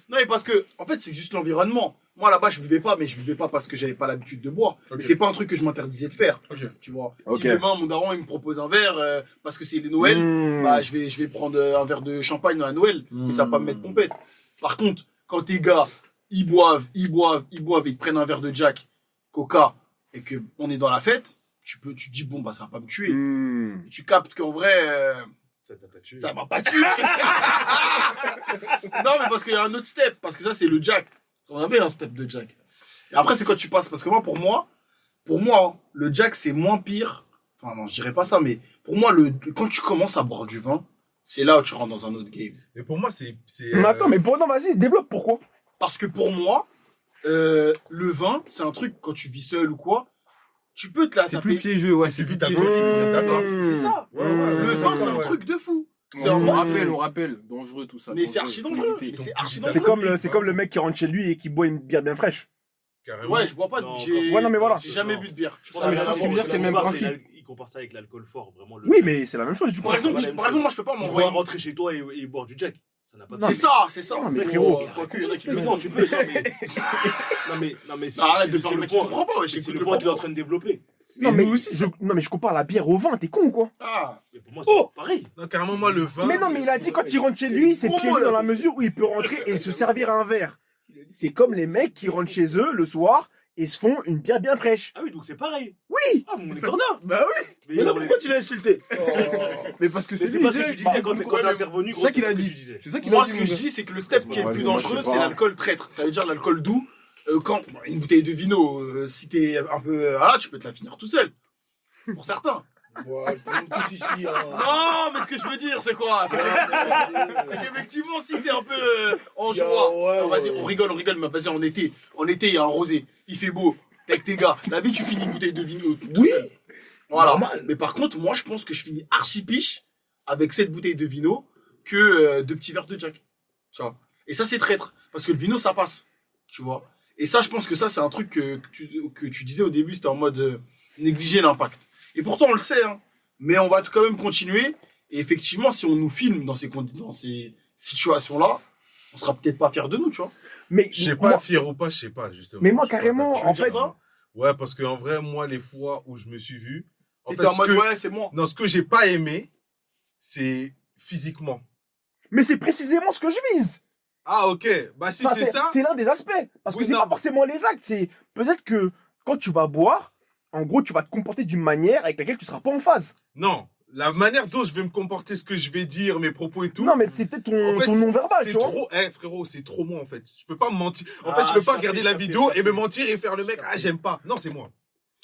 Speaker 3: Non, mais parce que, en fait, c'est juste l'environnement. Moi, là-bas, je buvais pas, mais je buvais pas parce que j'avais pas l'habitude de boire.
Speaker 5: Ok.
Speaker 3: Mais c'est pas un truc que je m'interdisais de faire.
Speaker 5: Ok.
Speaker 3: Tu vois.
Speaker 1: Ok.
Speaker 3: Si demain, mon daron, il me propose un verre, parce que c'est les Noël,
Speaker 1: Mmh.
Speaker 3: bah, je vais prendre un verre de champagne à Noël. Mais ça va pas me mettre pompette. Par contre, quand tes gars, ils boivent, et ils prennent un verre de Jack, Coca, et que on est dans la fête, tu te dis, bon, bah, ça va pas me tuer.
Speaker 1: Mmh.
Speaker 3: Et tu captes qu'en vrai,
Speaker 2: Ça t'a pas tué.
Speaker 3: ça m'a pas tué. Non, mais parce qu'il y a un autre step. Parce que ça, c'est le Jack. On avait un step de Jack. Et après, c'est quand tu passes. Parce que moi, pour moi, hein, le Jack, c'est moins pire. Enfin, non, je dirais pas ça, mais pour moi, quand tu commences à boire du vin, c'est là où tu rentres dans un autre game.
Speaker 4: Mais pour moi, c'est.
Speaker 1: Mais attends, mais non, vas-y, développe pourquoi.
Speaker 3: Parce que pour moi, le vin, c'est un truc, quand tu vis seul ou quoi, tu peux te la
Speaker 5: C'est
Speaker 3: taper.
Speaker 5: plus piégeux, ouais,
Speaker 4: C'est
Speaker 5: c'est
Speaker 4: plus
Speaker 5: plus
Speaker 4: ta
Speaker 5: piégeux.
Speaker 4: D'accord.
Speaker 3: C'est ça.
Speaker 4: Ouais, ouais,
Speaker 3: Le
Speaker 4: ouais,
Speaker 3: vin,
Speaker 4: ouais,
Speaker 3: c'est un
Speaker 4: ouais.
Speaker 3: truc de fou. C'est
Speaker 5: On
Speaker 3: un
Speaker 5: rappelle, dangereux tout ça.
Speaker 3: Mais c'est archi dangereux.
Speaker 5: Éviter.
Speaker 3: Mais c'est archi
Speaker 1: C'est
Speaker 3: dangereux.
Speaker 1: comme le mec qui rentre chez lui et qui boit une bière bien fraîche.
Speaker 4: Carrément.
Speaker 3: Ouais, je bois pas de
Speaker 2: Non,
Speaker 3: j'ai
Speaker 1: ouais, non, mais voilà.
Speaker 3: j'ai jamais bu de bière. Je pense
Speaker 1: Ah, mais
Speaker 3: que
Speaker 1: ce qu'il veut dire, c'est le même principe.
Speaker 2: Il compare ça avec l'alcool fort, vraiment.
Speaker 1: Oui, mais c'est la même chose, du coup.
Speaker 3: Par exemple,
Speaker 2: c'est la même
Speaker 3: moi, je peux pas
Speaker 2: On va
Speaker 3: m'envoyer.
Speaker 2: rentrer chez toi et boire du Jack. Ça n'a pas de
Speaker 1: Non,
Speaker 2: sens.
Speaker 3: C'est ça.
Speaker 1: Non, mais
Speaker 3: C'est
Speaker 1: frérot.
Speaker 3: Quoique, il y en a qui le
Speaker 2: Mais
Speaker 3: font.
Speaker 2: non, tu peux. Non, mais c'est
Speaker 3: Arrête de
Speaker 2: c'est
Speaker 3: faire le
Speaker 2: le
Speaker 3: mec qui
Speaker 2: point.
Speaker 3: comprend pas, ouais,
Speaker 2: C'est
Speaker 3: j'écoute
Speaker 2: le
Speaker 3: le
Speaker 2: point qu'il est en
Speaker 3: propos.
Speaker 2: train de développer.
Speaker 1: Non, mais non, mais je compare la bière au vin, t'es con ou quoi?
Speaker 3: Ah,
Speaker 2: Mais pour moi, c'est
Speaker 1: Oh
Speaker 2: pareil.
Speaker 4: Non, carrément, moi, le vin.
Speaker 1: Mais non, mais il a dit quand il rentre chez lui, c'est
Speaker 3: Oh,
Speaker 1: piégé
Speaker 3: là.
Speaker 1: dans la mesure où il peut rentrer et se servir un verre. C'est comme les mecs qui rentrent chez eux le soir et se font une bière bien fraîche.
Speaker 2: Ah oui, donc c'est pareil.
Speaker 1: Oui!
Speaker 2: Ah, on est cornard.
Speaker 1: Bah oui!
Speaker 2: Mais non, mais
Speaker 3: tu l'as insulté?
Speaker 5: Mais parce que
Speaker 2: c'est
Speaker 5: c'est
Speaker 2: pas ce que
Speaker 5: lui,
Speaker 2: tu disais quand t'es intervenu.
Speaker 5: c'est ça qu'il a
Speaker 2: gros,
Speaker 5: dit.
Speaker 2: c'est ce que tu disais.
Speaker 5: C'est ça qu'il a
Speaker 3: Moi,
Speaker 5: dit.
Speaker 3: ce que
Speaker 5: mon
Speaker 3: je
Speaker 5: gars.
Speaker 3: dis, c'est que le step qui est le
Speaker 1: Vas-y,
Speaker 3: plus
Speaker 1: moi, je
Speaker 3: dangereux,
Speaker 1: sais
Speaker 3: c'est
Speaker 1: pas.
Speaker 3: l'alcool traître. Ça veut dire l'alcool doux. Quand une bouteille de vino, si t'es un peu, tu peux te la finir tout seul. Pour certains.
Speaker 6: Ouais, tout le monde tous ici. Hein.
Speaker 3: Non, mais ce que je veux dire, c'est quoi? C'est qu'effectivement, si t'es un peu en
Speaker 6: Yo,
Speaker 3: joie,
Speaker 6: ouais,
Speaker 3: non, vas-y,
Speaker 6: ouais.
Speaker 3: on rigole, mais vas-y, en été, il y a un rosé, il fait beau, t'es avec tes gars, la vie, tu finis une bouteille de vino. tout
Speaker 6: Oui.
Speaker 3: seul. Voilà.
Speaker 6: Normal.
Speaker 3: Mais par contre, moi, je pense que je finis archi piche avec cette bouteille de vino que 2 petits verres de Jack. Tu vois. Et ça, c'est traître. Parce que le vino, ça passe. Tu vois. Et ça, je pense que ça, c'est un truc que tu disais au début, c'était en mode négliger l'impact. Et pourtant, on le sait, hein. Mais on va quand même continuer. Et effectivement, si on nous filme dans ces situations-là, on sera peut-être pas fiers de nous, tu vois.
Speaker 1: Mais
Speaker 4: Je sais
Speaker 1: moi-
Speaker 4: pas, fier ou pas, je sais pas, justement.
Speaker 1: Mais moi,
Speaker 4: Je sais pas,
Speaker 1: carrément,
Speaker 4: d'accord.
Speaker 1: en fait,
Speaker 4: Ouais, parce que en vrai, moi, les fois où je me suis vu, en
Speaker 3: T'étais
Speaker 4: fait,
Speaker 3: en mode, ouais, c'est moi.
Speaker 4: non, ce que j'ai pas aimé, c'est physiquement.
Speaker 1: mais c'est précisément ce que je vise.
Speaker 4: Ah, ok. Bah, si
Speaker 1: Enfin,
Speaker 4: c'est ça.
Speaker 1: c'est l'un des aspects. Parce que
Speaker 4: Oui,
Speaker 1: c'est
Speaker 4: non.
Speaker 1: pas forcément les actes. C'est peut-être que quand tu vas boire, en gros, tu vas te comporter d'une manière avec laquelle tu seras pas en phase.
Speaker 4: Non. La manière dont je vais me comporter, ce que je vais dire, mes propos et tout.
Speaker 1: Non, mais c'est peut-être ton,
Speaker 4: En fait,
Speaker 1: ton non-verbal,
Speaker 4: c'est
Speaker 1: tu vois.
Speaker 4: trop, frérot, c'est trop moi, en fait. Je peux pas me mentir. En
Speaker 3: Ah,
Speaker 4: fait, je peux pas
Speaker 3: je
Speaker 4: regarder
Speaker 3: capte,
Speaker 4: la
Speaker 3: je
Speaker 4: vidéo
Speaker 3: capte.
Speaker 4: et me mentir et faire le mec, ah, j'aime pas. Non, c'est moi.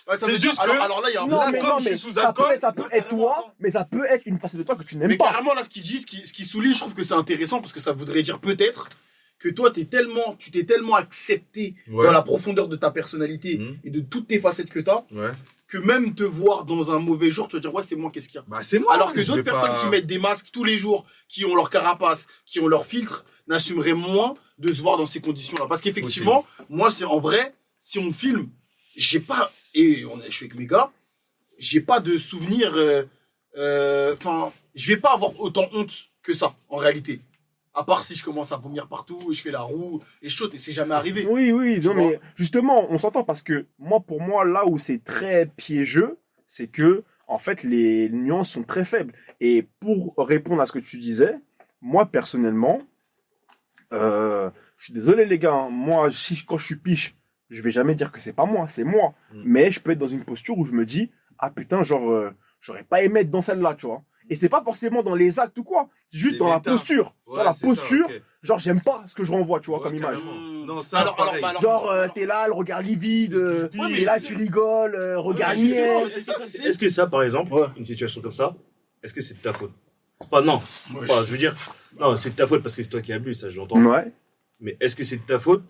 Speaker 3: Ouais, ça
Speaker 4: C'est
Speaker 3: veut dire-
Speaker 4: juste que-
Speaker 3: alors là, il y a un
Speaker 1: Non,
Speaker 4: Là,
Speaker 1: mais,
Speaker 4: comme
Speaker 1: non,
Speaker 4: je
Speaker 1: mais
Speaker 4: suis sous
Speaker 1: ça peut,
Speaker 4: alcool,
Speaker 1: ça peut
Speaker 3: non,
Speaker 1: être
Speaker 3: carrément,
Speaker 1: toi,
Speaker 3: attends.
Speaker 1: mais ça peut être une facette de toi que tu n'aimes
Speaker 3: Mais
Speaker 1: pas.
Speaker 3: carrément, là, ce qu'il dit, ce qui souligne, je trouve que c'est intéressant parce que ça voudrait dire peut-être que toi, tu t'es tellement accepté
Speaker 4: Ouais.
Speaker 3: dans la profondeur de ta personnalité
Speaker 4: Mhm.
Speaker 3: et de toutes tes facettes que t'as,
Speaker 4: Ouais.
Speaker 3: que même te voir dans un mauvais jour, tu vas dire, ouais, c'est moi, qu'est-ce qu'il y a?
Speaker 4: Bah, c'est moi.
Speaker 3: Alors que
Speaker 4: je
Speaker 3: d'autres
Speaker 4: vais
Speaker 3: personnes
Speaker 4: pas-
Speaker 3: qui mettent des masques tous les jours, qui ont leur carapace, qui ont leur filtre, n'assumeraient moins de se voir dans ces conditions-là. Parce qu'effectivement, moi, c'est en vrai, si on me filme, j'ai pas, je suis avec mes gars, j'ai pas de souvenir, enfin, je vais pas avoir autant honte que ça, en réalité. À part si je commence à vomir partout et je fais la roue et je saute et c'est jamais arrivé.
Speaker 1: Oui, oui,
Speaker 3: Tu
Speaker 1: non,
Speaker 3: vois.
Speaker 1: mais justement, on s'entend parce que moi, pour moi, là où c'est très piégeux, c'est que, en fait, les nuances sont très faibles. Et pour répondre à ce que tu disais, moi, personnellement, je suis désolé, les gars, hein, moi, quand je suis piche, je vais jamais dire que c'est pas moi, c'est moi. Mais je peux être dans une posture où je me dis, ah putain, genre, j'aurais pas aimé être dans celle-là, tu vois. Et c'est pas forcément dans les actes ou quoi, c'est juste
Speaker 4: C'est
Speaker 1: dans la
Speaker 4: l'état.
Speaker 1: posture.
Speaker 4: Ouais,
Speaker 1: Dans la
Speaker 4: c'est ça,
Speaker 1: posture,
Speaker 4: ok.
Speaker 1: genre, j'aime pas ce que je renvoie, tu vois,
Speaker 4: Ouais,
Speaker 1: comme image.
Speaker 4: carrément.
Speaker 3: Mmh.
Speaker 4: Non, ça,
Speaker 3: Alors,
Speaker 4: pareil.
Speaker 3: alors,
Speaker 1: Genre, t'es là, le regard livide,
Speaker 4: Ouais,
Speaker 1: et là, tu rigoles, regard
Speaker 3: mais justement,
Speaker 1: niais.
Speaker 3: mais c'est ça, c'est-
Speaker 2: Est-ce que ça, par exemple,
Speaker 3: Ouais.
Speaker 2: une situation comme ça, est-ce que c'est de ta faute? Enfin, non.
Speaker 3: Ouais,
Speaker 2: Enfin, je veux dire, non, c'est de ta faute parce que c'est toi qui abuses, ça, j'entends.
Speaker 1: Ouais.
Speaker 2: Mais est-ce que c'est de ta faute?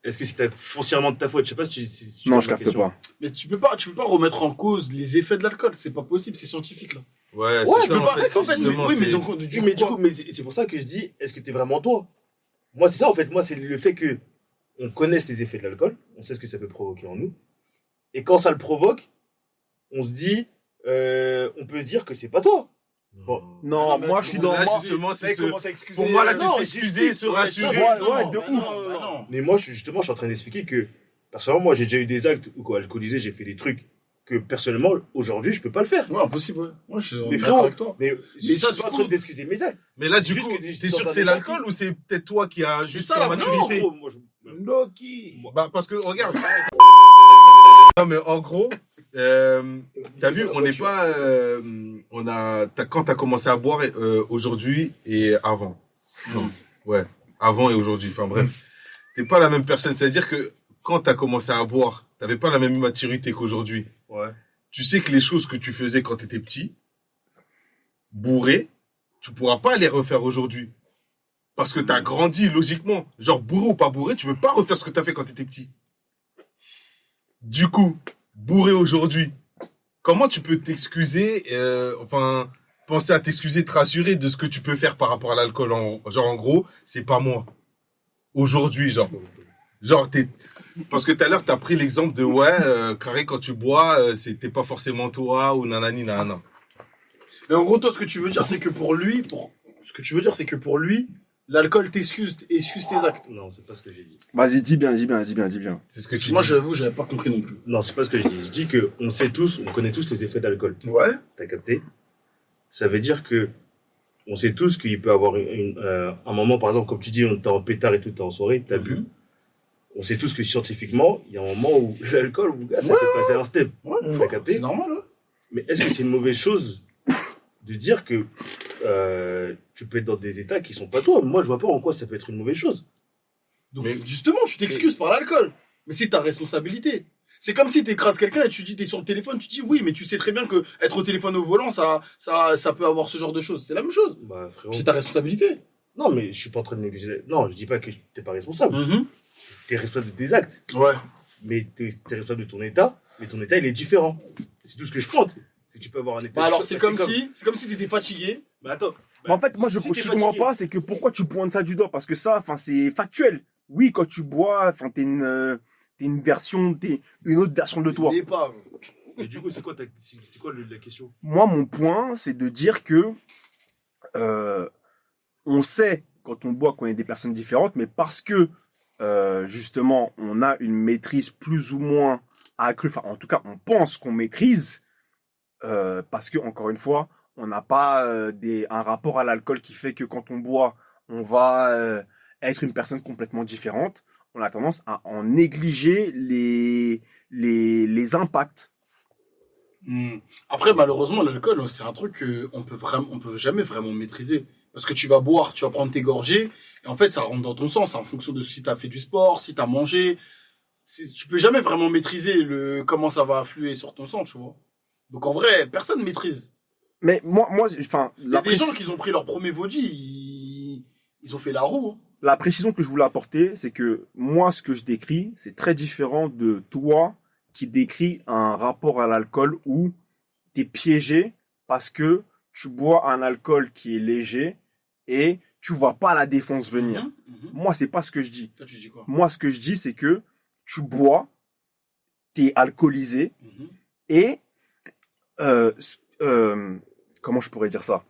Speaker 2: Est-ce que c'est foncièrement de ta faute? Je sais pas si tu
Speaker 1: Non,
Speaker 2: vois
Speaker 1: je
Speaker 2: ma
Speaker 1: capte
Speaker 2: question.
Speaker 1: pas.
Speaker 3: Mais tu peux pas remettre en cause les effets de l'alcool. C'est pas possible, c'est scientifique, là.
Speaker 4: Ouais,
Speaker 2: Ouais,
Speaker 4: c'est
Speaker 2: tu
Speaker 4: ça,
Speaker 2: peux
Speaker 4: en
Speaker 2: pas-
Speaker 4: fait.
Speaker 3: en fait,
Speaker 4: justement,
Speaker 3: oui, mais
Speaker 4: c'est-
Speaker 3: donc,
Speaker 2: Oui, mais du coup, mais c'est pour ça que je dis, est-ce que t'es vraiment toi? Moi, c'est ça, en fait. Moi, c'est le fait que on connaisse les effets de l'alcool, on sait ce que ça peut provoquer en nous. Et quand ça le provoque, on se dit, on peut se dire que c'est pas toi. Bon.
Speaker 1: Non,
Speaker 3: Non, mais
Speaker 1: moi,
Speaker 3: tu
Speaker 1: je suis
Speaker 3: commences
Speaker 1: dans.
Speaker 4: Là,
Speaker 1: moi-
Speaker 4: justement,
Speaker 3: Là,
Speaker 4: c'est
Speaker 3: il
Speaker 4: ce...
Speaker 3: commence à excuser.
Speaker 4: Pour moi, là,
Speaker 3: Non,
Speaker 4: c'est s'excuser, se rassurer.
Speaker 1: Ouais, de
Speaker 3: bah
Speaker 1: ouf.
Speaker 3: non, bah non.
Speaker 2: Mais moi, justement, je suis en train d'expliquer que, personnellement, moi, j'ai déjà eu des actes où, quand alcoolisé, j'ai fait des trucs que, personnellement, aujourd'hui, je peux pas le faire.
Speaker 3: Ouais, impossible, ouais. Ouais, je suis
Speaker 2: Mais
Speaker 3: d'accord
Speaker 2: frérot,
Speaker 3: avec toi.
Speaker 2: mais je
Speaker 3: Mais ça,
Speaker 2: suis pas en
Speaker 3: du
Speaker 2: train
Speaker 3: coup-
Speaker 2: d'excuser mes actes.
Speaker 4: Mais là, du
Speaker 2: Juste
Speaker 4: coup,
Speaker 2: que j'étais
Speaker 4: t'es
Speaker 2: dans
Speaker 4: sûr que
Speaker 2: un
Speaker 4: c'est
Speaker 2: état
Speaker 4: l'alcool ou c'est peut-être toi qui as juste
Speaker 3: ça, la
Speaker 4: ta
Speaker 3: vraie
Speaker 4: maturité?
Speaker 2: gros, moi,
Speaker 6: Noki.
Speaker 4: Bah, parce que, regarde. Non, mais en gros, t'as vu, on n'est pas, quand t'as commencé à boire, aujourd'hui et avant. Non. Ouais. Avant et aujourd'hui. Enfin, bref. T'es pas la même personne. C'est-à-dire que quand t'as commencé à boire, t'avais pas la même maturité qu'aujourd'hui.
Speaker 2: ouais.
Speaker 4: Tu sais que les choses que tu faisais quand t'étais petit, bourré, tu pourras pas les refaire aujourd'hui. Parce que t'as grandi, logiquement. Genre, bourré ou pas bourré, tu peux pas refaire ce que t'as fait quand t'étais petit. Du coup, bourré aujourd'hui, comment tu peux t'excuser, penser à t'excuser, te rassurer de ce que tu peux faire par rapport à l'alcool, genre, en gros, c'est pas moi. Aujourd'hui, genre, parce que tout à l'heure, t'as pris l'exemple de, carré, quand tu bois, c'était pas forcément toi, ou nanani, nanana.
Speaker 3: Mais en gros, toi, ce que tu veux dire, c'est que pour lui, l'alcool excuse tes actes.
Speaker 2: Non, c'est pas ce que j'ai dit.
Speaker 1: Vas-y, dis bien.
Speaker 4: C'est ce que tu
Speaker 3: Moi,
Speaker 4: dis.
Speaker 3: j'avoue, j'avais pas compris non plus.
Speaker 2: Non, c'est pas ce que j'ai dit. Je dis que on sait tous, on connaît tous les effets d'alcool.
Speaker 3: Ouais.
Speaker 2: T'as capté? Ça veut dire que on sait tous qu'il peut avoir un moment, par exemple, comme tu dis, on t'es en pétard et tout, t'es en soirée, t'as bu. On sait tous que scientifiquement, il y a un moment où l'alcool, mon gars, ça peut passer un step.
Speaker 3: Ouais,
Speaker 2: T'as capté?
Speaker 3: c'est normal, ouais.
Speaker 2: Mais est-ce que c'est une mauvaise chose de dire que tu peux être dans des états qui sont pas toi? Moi, je vois pas en quoi ça peut être une mauvaise chose.
Speaker 3: Donc, justement, tu t'excuses par l'alcool. Mais c'est ta responsabilité. C'est comme si t'écrases quelqu'un et tu dis, t'es sur le téléphone, tu dis oui, mais tu sais très bien que être au téléphone au volant, ça peut avoir ce genre de choses. C'est la même chose.
Speaker 2: Bah, frérot.
Speaker 3: C'est ta responsabilité.
Speaker 2: Non, mais je suis pas en train de négliger. Non, je dis pas que t'es pas responsable. T'es responsable de tes actes.
Speaker 3: Ouais.
Speaker 2: Mais t'es responsable de ton état. Mais ton état, il est différent. C'est tout ce que je compte. C'est que tu peux avoir un effet.
Speaker 3: Bah alors, c'est comme si t'étais fatigué.
Speaker 2: Bah attends.
Speaker 1: Mais en fait, moi, je
Speaker 2: si t'es
Speaker 1: comprends
Speaker 2: fatigué-
Speaker 1: pas, c'est que pourquoi tu pointes ça du doigt? Parce que ça, enfin, c'est factuel. Oui, quand tu bois, enfin, t'es une version, t'es une autre version de toi.
Speaker 3: Il est pas.
Speaker 2: Mais du coup, c'est quoi la question?
Speaker 1: Moi, mon point, c'est de dire que, on sait, quand on boit, qu'on est des personnes différentes, mais parce que, justement, on a une maîtrise plus ou moins accrue, enfin, en tout cas, on pense qu'on maîtrise, parce que, encore une fois, on n'a pas un rapport à l'alcool qui fait que quand on boit, on va être une personne complètement différente. On a tendance à en négliger les impacts.
Speaker 3: Après, malheureusement, l'alcool, c'est un truc on peut jamais vraiment maîtriser. Parce que tu vas boire, tu vas prendre tes gorgées, et en fait, ça rentre dans ton sang, c'est en fonction de si t'as fait du sport, si t'as mangé. Tu peux jamais vraiment maîtriser comment ça va affluer sur ton sang, tu vois. Donc en vrai, personne maîtrise.
Speaker 1: Mais moi, enfin,
Speaker 3: Il y a des gens qui ont pris leur premier vodka, ils ont fait la roue. Hein.
Speaker 1: la précision que je voulais apporter, c'est que moi, ce que je décris, c'est très différent de toi qui décrit un rapport à l'alcool où t'es piégé parce que tu bois un alcool qui est léger et tu vois pas la défense venir. Moi, c'est pas ce que je dis.
Speaker 3: Toi, tu dis quoi?
Speaker 1: Moi, ce que je dis, c'est que tu bois, t'es alcoolisé et comment je pourrais dire ça?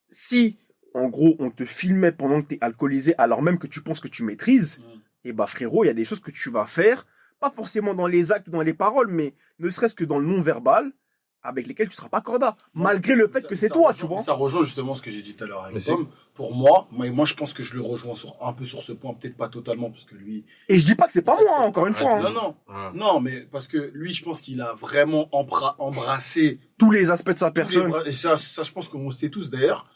Speaker 1: Si, en gros, on te filmait pendant que t'es alcoolisé alors même que tu penses que tu maîtrises, et bah frérot, il y a des choses que tu vas faire, pas forcément dans les actes ou dans les paroles, mais ne serait-ce que dans le non-verbal, avec lesquels tu seras pas corda, malgré le fait que c'est toi, tu vois.
Speaker 3: Ça rejoint justement ce que j'ai dit tout à l'heure avec Tom. Pour moi, je pense que je le rejoins un peu sur ce point, peut-être pas totalement, parce que lui...
Speaker 1: Et je dis pas que c'est pas moi, encore une fois.
Speaker 3: Non, non, mais parce que lui, je pense qu'il a vraiment embrassé
Speaker 1: tous les aspects de sa personne.
Speaker 3: Et ça, je pense qu'on sait tous d'ailleurs.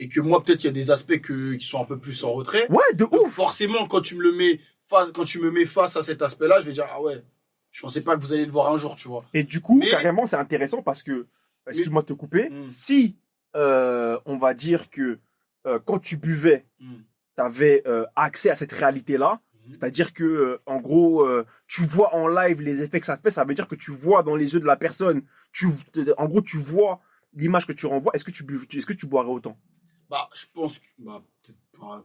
Speaker 3: Et que moi, peut-être, il y a des aspects qui sont un peu plus en retrait.
Speaker 1: Ouais, de
Speaker 3: Donc,
Speaker 1: ouf.
Speaker 3: forcément, quand tu me mets face à cet aspect-là, je vais dire, ah ouais, je pensais pas que vous alliez le voir un jour, tu vois.
Speaker 1: Et du coup, carrément, c'est intéressant parce que, excuse-moi de te couper, si, on va dire que, quand tu buvais, t'avais accès à cette réalité-là, c'est-à-dire que, en gros, tu vois en live les effets que ça te fait, ça veut dire que tu vois dans les yeux de la personne, en gros, tu vois l'image que tu renvoies, est-ce que tu boirais autant?
Speaker 3: Bah, je pense que, peut-être pas.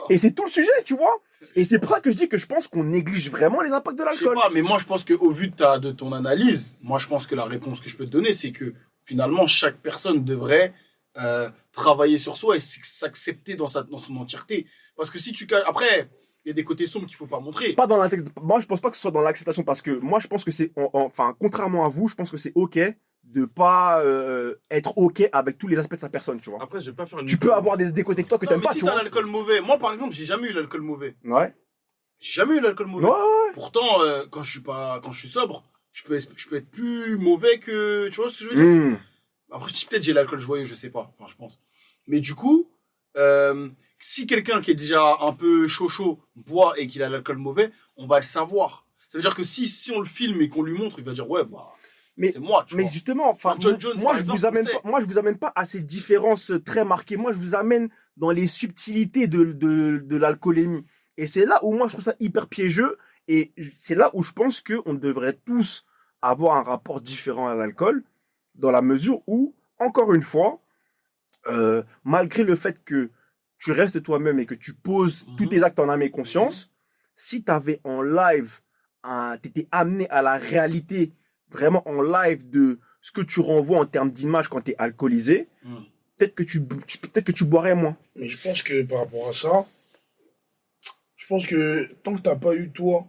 Speaker 1: Et c'est tout le sujet, tu vois. Et c'est pour ça que je dis que je pense qu'on néglige vraiment les impacts de
Speaker 3: Je sais
Speaker 1: l'alcool.
Speaker 3: pas, mais moi, je pense qu'au vu de ton analyse, moi, je pense que la réponse que je peux te donner, c'est que, finalement, chaque personne devrait, travailler sur soi et s'accepter dans son entièreté. Parce que si tu après, il y a des côtés sombres qu'il faut pas montrer.
Speaker 1: Pas dans moi, je pense pas que ce soit dans l'acceptation parce que moi, je pense que c'est, enfin, contrairement à vous, je pense que c'est ok de pas être ok avec tous les aspects de sa personne, tu vois.
Speaker 4: Après, je vais pas faire une...
Speaker 1: Tu peux avoir des côtés que toi que t'aimes pas,
Speaker 3: si
Speaker 1: tu
Speaker 3: t'as
Speaker 1: vois.
Speaker 3: l'alcool mauvais, moi par exemple, j'ai jamais eu l'alcool mauvais.
Speaker 1: Ouais.
Speaker 3: J'ai jamais eu l'alcool mauvais.
Speaker 1: Ouais.
Speaker 3: Pourtant, quand je suis sobre, je peux être plus mauvais que, tu vois ce que je veux dire? Après, peut-être j'ai l'alcool joyeux, je sais pas. Enfin, je pense. Mais du coup, si quelqu'un qui est déjà un peu chaud boit et qu'il a l'alcool mauvais, on va le savoir. Ça veut dire que si on le filme et qu'on lui montre, il va dire ouais, bah, c'est moi, tu
Speaker 1: mais
Speaker 3: vois.
Speaker 1: justement, enfin,
Speaker 3: John Jones,
Speaker 1: moi,
Speaker 3: par exemple,
Speaker 1: moi, je vous amène pas à ces différences très marquées. Moi, je vous amène dans les subtilités de l'alcoolémie. Et c'est là où moi, je trouve ça hyper piégeux. Et c'est là où je pense que on devrait tous avoir un rapport différent à l'alcool, dans la mesure où, encore une fois, malgré le fait que tu restes toi-même et que tu poses tous tes actes en âme et conscience, si t'avais en live, t'étais amené à la réalité, vraiment en live de ce que tu renvoies en termes d'image quand t'es alcoolisé, peut-être que tu boirais moins.
Speaker 6: Mais je pense que par rapport à ça, je pense que tant que t'as pas eu, toi,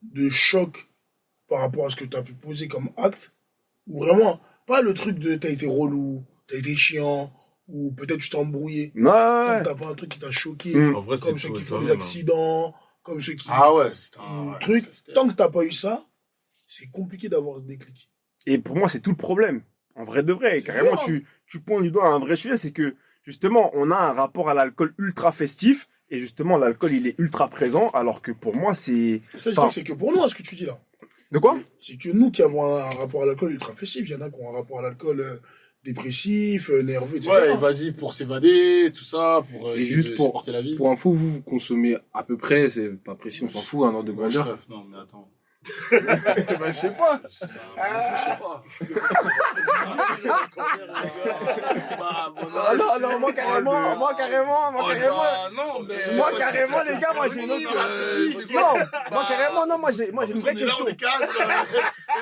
Speaker 6: de choc par rapport à ce que t'as pu poser comme acte, ou vraiment, pas le truc de t'as été relou, t'as été chiant, ou peut-être tu t'es embrouillé.
Speaker 1: Ouais.
Speaker 6: Tant que t'as pas un truc qui t'a choqué,
Speaker 4: En vrai, c'est
Speaker 6: comme ceux
Speaker 4: tout,
Speaker 6: qui font
Speaker 4: quand
Speaker 6: des
Speaker 4: même,
Speaker 6: accidents, comme ceux qui...
Speaker 3: Ah ouais, c'est
Speaker 6: truc. Tant que t'as pas eu ça, c'est compliqué d'avoir ce déclic.
Speaker 1: Et pour moi, c'est tout le problème. En vrai de vrai. Carrément,
Speaker 6: sûr.
Speaker 1: tu pointes du doigt à un vrai sujet, c'est que, justement, on a un rapport à l'alcool ultra festif, et justement, l'alcool, il est ultra présent, alors que pour moi, c'est...
Speaker 6: C'est que pour nous, hein, ce que tu dis là.
Speaker 1: De quoi?
Speaker 6: C'est que nous qui avons un rapport à l'alcool ultra festif, il y en a qui ont un rapport à l'alcool dépressif, nerveux, etc.
Speaker 3: Ouais, vas-y pour s'évader, tout ça, pour
Speaker 5: Et
Speaker 3: essayer
Speaker 5: juste
Speaker 3: de
Speaker 5: pour,
Speaker 3: supporter la vie.
Speaker 5: pour info, vous consommez à peu près, c'est pas précis, on s'en fout, un ordre de grandeur.
Speaker 3: Non, mais attends.
Speaker 6: Bah, je sais pas.
Speaker 3: Je sais pas.
Speaker 1: Ah non, non, moi carrément,
Speaker 3: non, mais.
Speaker 1: moi carrément, les gars, moi j'ai une autre. Non, moi carrément, non, moi j'ai une vraie question.
Speaker 3: On est quatre,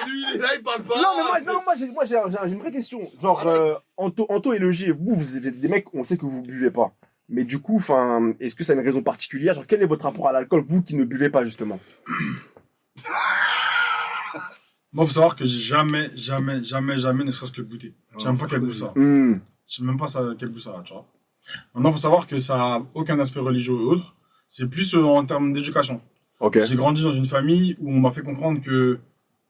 Speaker 3: lui, il est là, il parle pas.
Speaker 1: Non, mais moi j'ai une vraie question. Genre, Anto et Logier, vous êtes des mecs, on sait que vous buvez pas. Mais du coup, enfin, est-ce que ça a une raison particulière? Genre, quel est votre rapport à l'alcool, vous qui ne buvez pas, justement?
Speaker 7: Moi, faut savoir que j'ai jamais, ne serait-ce que goûté. Je sais même pas quel goût ça a.
Speaker 1: Hmm.
Speaker 7: Je sais même pas quel goût ça a, tu vois. Maintenant, faut savoir que ça a aucun aspect religieux ou autre. C'est plus en termes d'éducation.
Speaker 1: Ok.
Speaker 7: J'ai grandi dans une famille où on m'a fait comprendre que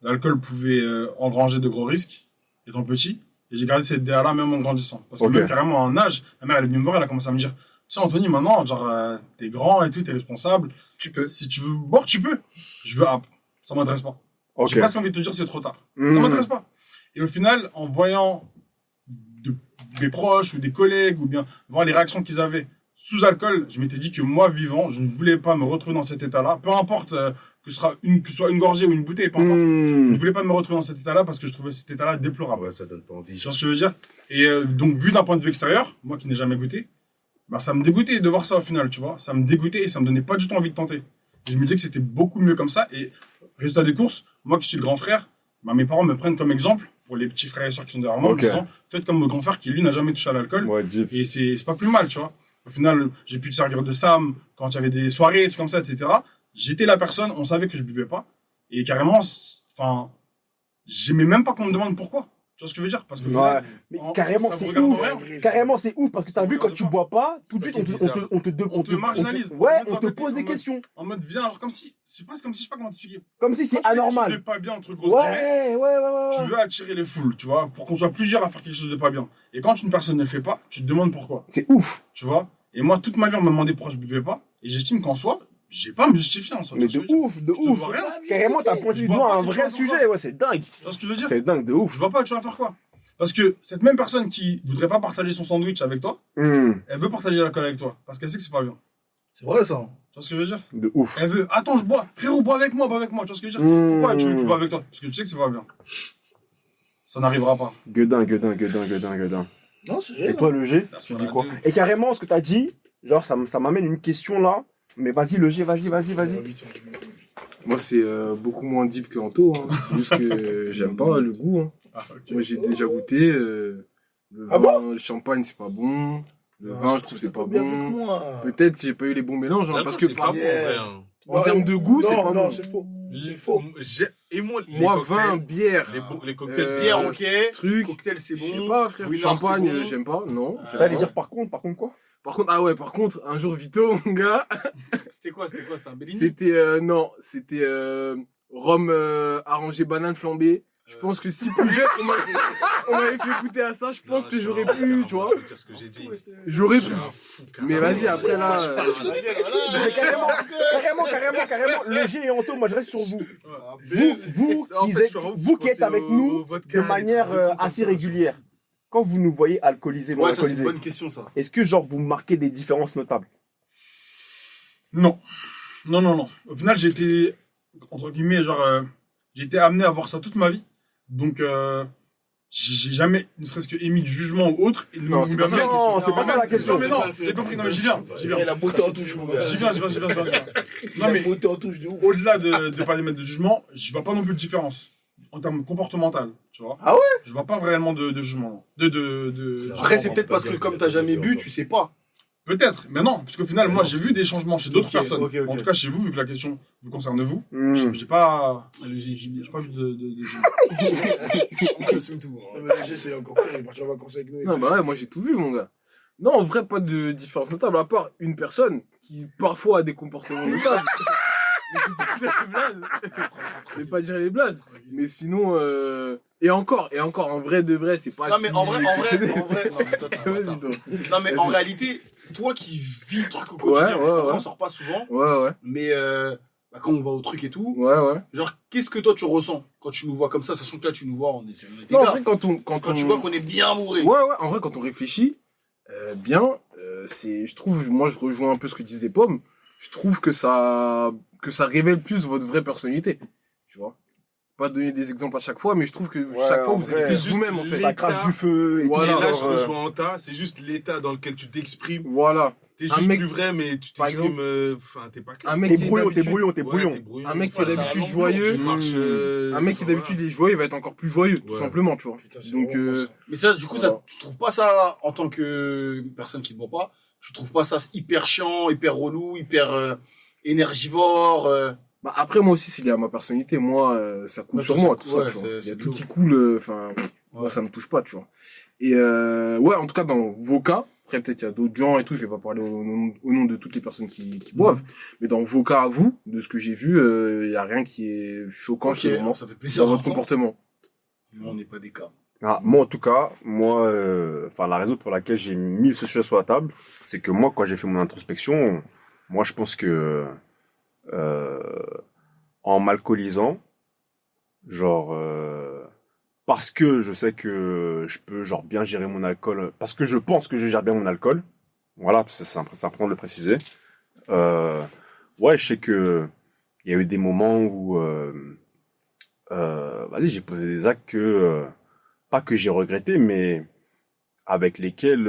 Speaker 7: l'alcool pouvait engranger de gros risques, étant petit. Et j'ai gardé cette idée-là même en grandissant. Parce que
Speaker 1: Ok.
Speaker 7: même carrément en âge, ma mère elle est venue me voir, elle a commencé à me dire, tu sais Anthony, maintenant, genre, t'es grand et tout, t'es responsable. Tu peux. Si tu veux boire, tu peux. Je veux, ça m'intéresse pas.
Speaker 1: Ok.
Speaker 7: J'ai presque envie de te dire c'est trop tard.
Speaker 1: Hmm.
Speaker 7: Ça m'intéresse pas. Et au final, en voyant des proches ou des collègues ou bien voir les réactions qu'ils avaient sous alcool, je m'étais dit que moi, vivant, je ne voulais pas me retrouver dans cet état-là. Peu importe que ce soit une gorgée ou une bouteille, peu importe. Je
Speaker 1: Hmm.
Speaker 7: ne voulais pas me retrouver dans cet état-là parce que je trouvais cet état-là déplorable.
Speaker 4: Ouais, ça donne pas envie.
Speaker 7: Tu vois ce que je veux dire? Et donc, vu d'un point de vue extérieur, moi qui n'ai jamais goûté, bah ça me dégoûtait de voir ça au final, tu vois. Ça me dégoûtait et ça me donnait pas du tout envie de tenter. Et je me disais que c'était beaucoup mieux comme ça. Et résultat des courses, moi qui suis le grand frère, bah mes parents me prennent comme exemple pour les petits frères et sœurs qui sont derrière moi, en me
Speaker 1: Ok.
Speaker 7: disant, faites comme mon grand frère qui lui n'a jamais touché à l'alcool.
Speaker 1: Ouais, deep.
Speaker 7: Et c'est pas plus mal, tu vois. Au final, j'ai pu te servir de Sam quand il y avait des soirées, tout comme ça, etc. J'étais la personne, on savait que je buvais pas. Et carrément, enfin, j'aimais même pas qu'on me demande pourquoi. Tu vois ce que je veux dire? Parce que au
Speaker 1: Ouais.
Speaker 7: final,
Speaker 1: Mais
Speaker 7: en-
Speaker 1: carrément,
Speaker 7: ça
Speaker 1: c'est
Speaker 7: vous regarde
Speaker 1: ouf.
Speaker 7: rien.
Speaker 1: Carrément, c'est ouf parce que t'as vu, quand tu
Speaker 7: regarde
Speaker 1: bois pas, tout de
Speaker 4: C'est
Speaker 1: suite,
Speaker 4: pas qui
Speaker 1: on te
Speaker 7: marginalise.
Speaker 1: ouais,
Speaker 7: On
Speaker 1: on
Speaker 7: te
Speaker 1: te
Speaker 7: fait
Speaker 1: pose des
Speaker 7: en mode-
Speaker 1: questions.
Speaker 7: en mode, viens, alors comme si, c'est presque comme si, je sais pas comment t'expliquer.
Speaker 1: Comme si c'est
Speaker 7: Quand tu fais quelque
Speaker 1: anormal.
Speaker 7: chose de pas bien, entre grosses
Speaker 1: Ouais,
Speaker 7: guillemets,
Speaker 1: ouais.
Speaker 7: tu veux attirer les foules, tu vois, pour qu'on soit plusieurs à faire quelque chose de pas bien. Et quand une personne ne le fait pas, tu te demandes pourquoi,
Speaker 1: C'est ouf.
Speaker 7: tu vois. Et moi, toute ma vie, on m'a demandé pourquoi je buvais pas. Et j'estime qu'en soi, j'ai pas à me justifier en soi.
Speaker 1: Mais
Speaker 7: Tu
Speaker 1: de
Speaker 7: vois ce que je veux
Speaker 1: ouf, de
Speaker 7: Je te
Speaker 1: ouf.
Speaker 7: vois rien.
Speaker 1: Carrément, t'as pointé
Speaker 7: Je
Speaker 1: du
Speaker 7: vois
Speaker 1: doigt
Speaker 7: pas
Speaker 1: un
Speaker 7: que tu
Speaker 1: vrai
Speaker 7: vois pourquoi.
Speaker 1: sujet. Ouais, c'est dingue.
Speaker 7: Tu vois ce que je veux dire?
Speaker 1: C'est dingue, de ouf.
Speaker 7: Je vois pas, tu vas faire quoi? Parce que cette même personne qui voudrait pas partager son sandwich avec toi,
Speaker 1: Hmm.
Speaker 7: elle veut partager l'alcool avec toi. Parce qu'elle sait que c'est pas bien.
Speaker 3: C'est vrai, ça.
Speaker 7: Tu vois ce que je veux dire?
Speaker 1: De ouf.
Speaker 7: Elle veut, attends, je bois. Frérot, bois avec moi, bois avec moi. Tu vois ce que je veux dire?
Speaker 1: Hmm.
Speaker 7: Pourquoi tu veux que je bois avec toi? Parce que tu sais que c'est pas bien. Ça n'arrivera pas.
Speaker 1: Gueudin.
Speaker 6: Non, c'est vrai.
Speaker 1: Et toi, le G,
Speaker 7: That's
Speaker 1: tu
Speaker 7: what
Speaker 1: dis
Speaker 7: I
Speaker 1: quoi?
Speaker 7: do.
Speaker 1: Et carrément, ce que t'as dit, genre, ça m'amène une question là. Mais vas-y, le G, vas-y.
Speaker 5: Moi, c'est beaucoup moins deep que Anto. Hein. C'est juste que j'aime pas le goût. Hein.
Speaker 7: Ah, ok.
Speaker 5: Moi, j'ai déjà goûté. Le
Speaker 6: Ah
Speaker 5: vin, le champagne, c'est pas bon. Le vin, je trouve que c'est pas bon. Peut-être que j'ai pas eu les bons mélanges. Hein, parce que
Speaker 4: c'est pas bon,
Speaker 6: Yeah.
Speaker 4: vrai, hein.
Speaker 5: en termes de goût, c'est pas
Speaker 6: non,
Speaker 5: bon.
Speaker 6: c'est faux.
Speaker 4: Les-
Speaker 6: C'est faux.
Speaker 4: Et moi, les
Speaker 5: Moi,
Speaker 4: cocktails,
Speaker 5: vin, bière,
Speaker 4: les cocktails, c'est
Speaker 3: Bière,
Speaker 5: Euh,
Speaker 3: ok.
Speaker 5: truc.
Speaker 3: Cocktail, c'est
Speaker 5: Je sais
Speaker 3: bon.
Speaker 5: pas, frère.
Speaker 3: Winner,
Speaker 5: Champagne,
Speaker 3: c'est bon.
Speaker 5: j'aime pas. Non. j'aime
Speaker 1: T'allais
Speaker 5: pas.
Speaker 1: dire par contre quoi?
Speaker 5: Par contre, un jour, Vito, mon gars,
Speaker 3: C'était quoi? C'était un Bellini?
Speaker 5: c'était, non, c'était, rhum, arrangé banane flambée. Je pense que si plus jeune, on m'avait fait goûter à ça, je pense que j'aurais pu, tu vois.
Speaker 4: Je vais dire ce que j'ai dit.
Speaker 5: J'aurais pu.
Speaker 4: Fou,
Speaker 5: Mais vas-y, après là,
Speaker 1: Mais carrément, le G et Anto, moi je reste sur vous. Vous qui êtes avec nous de manière assez régulière. Quand vous nous voyez alcoolisés, non
Speaker 3: Ouais, ça, c'est une
Speaker 1: alcoolisés,
Speaker 3: bonne question, ça.
Speaker 1: est-ce que genre vous marquez des différences notables?
Speaker 7: Non. Non. Au final, j'ai été, entre guillemets, genre, j'ai été amené à voir ça toute ma vie. Donc, j'ai jamais, ne serait-ce que émis de jugement ou autre. Et
Speaker 5: Non, c'est pas ça la question.
Speaker 1: Non, c'est pas ça la question.
Speaker 7: Non, mais non, j'ai compris. Non, mais j'y viens.
Speaker 6: Et la beauté en touche, mon gars.
Speaker 7: J'y viens. Non,
Speaker 6: La
Speaker 7: mais
Speaker 6: beauté en touche de ouf.
Speaker 7: au-delà de pas émettre de jugement, je vois pas non plus de différence. En termes comportementaux, tu vois.
Speaker 1: Ah ouais?
Speaker 7: Je vois pas réellement de jugement.
Speaker 3: Après, c'est peut-être parce que comme t'as jamais bu, tu sais pas.
Speaker 7: Peut-être, mais non, parce qu'au final, moi, j'ai vu des changements chez d'autres
Speaker 3: Ok,
Speaker 7: personnes.
Speaker 3: ok.
Speaker 7: En tout cas, chez vous, vu que la question vous concerne vous,
Speaker 1: Hmm.
Speaker 7: j'ai pas vu de
Speaker 3: On assume tout.
Speaker 6: Non, mais le G, c'est encore pire. Il est parti en vacances avec nous. et
Speaker 5: non,
Speaker 6: tout.
Speaker 5: bah ouais, moi j'ai tout vu, mon gars. Non, en vrai, pas de différence notable, à part une personne qui parfois a des comportements notables. Mais je vais pas dire les blazes. Je vais pas dire les blazes. Mais sinon, et encore, en vrai de vrai, c'est pas
Speaker 3: Non, mais
Speaker 5: si
Speaker 3: en vrai,
Speaker 5: exceptionnel.
Speaker 3: non, mais toi, t'as un
Speaker 5: Vas-y,
Speaker 3: bâtard.
Speaker 5: toi.
Speaker 3: Non, mais en réalité, toi qui vis le truc au quotidien,
Speaker 5: Ouais,
Speaker 3: parce qu'on
Speaker 5: ouais.
Speaker 3: n'en sort pas souvent,
Speaker 5: Ouais.
Speaker 3: mais bah, quand on va au truc et tout,
Speaker 5: Ouais.
Speaker 3: genre, qu'est-ce que toi tu ressens quand tu nous vois comme ça, sachant que là tu nous vois, on est des
Speaker 5: Non, en
Speaker 3: gars.
Speaker 5: vrai,
Speaker 3: Quand tu vois qu'on est bien bourré.
Speaker 5: Ouais, en vrai, quand on réfléchit, bien, je trouve, moi, je rejoins un peu ce que disait Pomme. Je trouve que ça révèle plus votre vraie personnalité. Tu tu vois. Pas donner des exemples à chaque fois, mais je trouve que
Speaker 1: Ouais,
Speaker 5: chaque fois
Speaker 1: en
Speaker 5: vous
Speaker 1: vrai,
Speaker 5: êtes
Speaker 4: c'est
Speaker 5: vous-même en
Speaker 4: juste
Speaker 5: fait.
Speaker 1: Ça crache du feu et
Speaker 5: Voilà.
Speaker 4: Et
Speaker 1: tout.
Speaker 4: là, je
Speaker 1: genre,
Speaker 4: rejoins Anta, c'est juste l'état dans lequel tu t'exprimes.
Speaker 5: Voilà.
Speaker 4: T'es
Speaker 5: Un
Speaker 4: juste
Speaker 5: mec-
Speaker 4: plus vrai, mais tu
Speaker 5: par
Speaker 4: t'exprimes,
Speaker 5: exemple,
Speaker 4: enfin, t'es pas clair.
Speaker 5: Un mec
Speaker 1: T'es
Speaker 5: qui est
Speaker 1: brouillon, t'es
Speaker 5: d'habitude-
Speaker 1: brouillon, t'es
Speaker 4: Ouais,
Speaker 1: brouillon.
Speaker 4: t'es brouillon.
Speaker 5: Un mec qui est
Speaker 3: Voilà,
Speaker 5: d'habitude
Speaker 3: t'as
Speaker 5: joyeux,
Speaker 4: Tu marches,
Speaker 5: un mec qui
Speaker 4: enfin,
Speaker 5: d'habitude est joyeux, il va être encore plus joyeux, tout
Speaker 4: Ouais.
Speaker 5: simplement, tu vois.
Speaker 6: Putain, c'est
Speaker 5: Donc,
Speaker 6: vraiment ça.
Speaker 3: Mais ça, du coup,
Speaker 5: Voilà.
Speaker 3: ça, tu trouves pas ça, en tant que personne qui ne boit pas, tu trouves pas ça hyper chiant, hyper relou, hyper énergivore
Speaker 5: Bah après moi aussi c'est lié à ma personnalité, moi ça coule
Speaker 3: Ouais,
Speaker 5: sur
Speaker 3: toi,
Speaker 5: moi
Speaker 3: ça-
Speaker 5: tout ça,
Speaker 3: ouais,
Speaker 5: tu vois. Il y
Speaker 3: c'est
Speaker 5: a
Speaker 3: de
Speaker 5: tout
Speaker 3: l'eau.
Speaker 5: qui coule, enfin moi ça me touche pas, tu vois. Et ouais en tout cas dans vos cas, après peut-être il y a d'autres gens et tout, je vais pas parler au nom de toutes les personnes qui boivent, mais dans vos cas à vous, de ce que j'ai vu, il y a rien qui est choquant
Speaker 3: Ok,
Speaker 5: finalement
Speaker 3: ça fait plaisir
Speaker 5: dans votre
Speaker 3: d'entendre.
Speaker 5: comportement.
Speaker 3: Nous, on n'est pas des cas.
Speaker 1: Ah, moi, en tout cas, moi, enfin, la raison pour laquelle j'ai mis ce sujet sur la table, c'est que moi, quand j'ai fait mon introspection, moi, je pense que, en m'alcoolisant, genre, parce que je sais que je peux, genre, bien gérer mon alcool, parce que je pense que je gère bien mon alcool, voilà, parce que c'est important de le préciser, ouais, je sais que, il y a eu des moments où, vas-y, j'ai posé des actes que, pas que j'ai regretté, mais avec lesquels,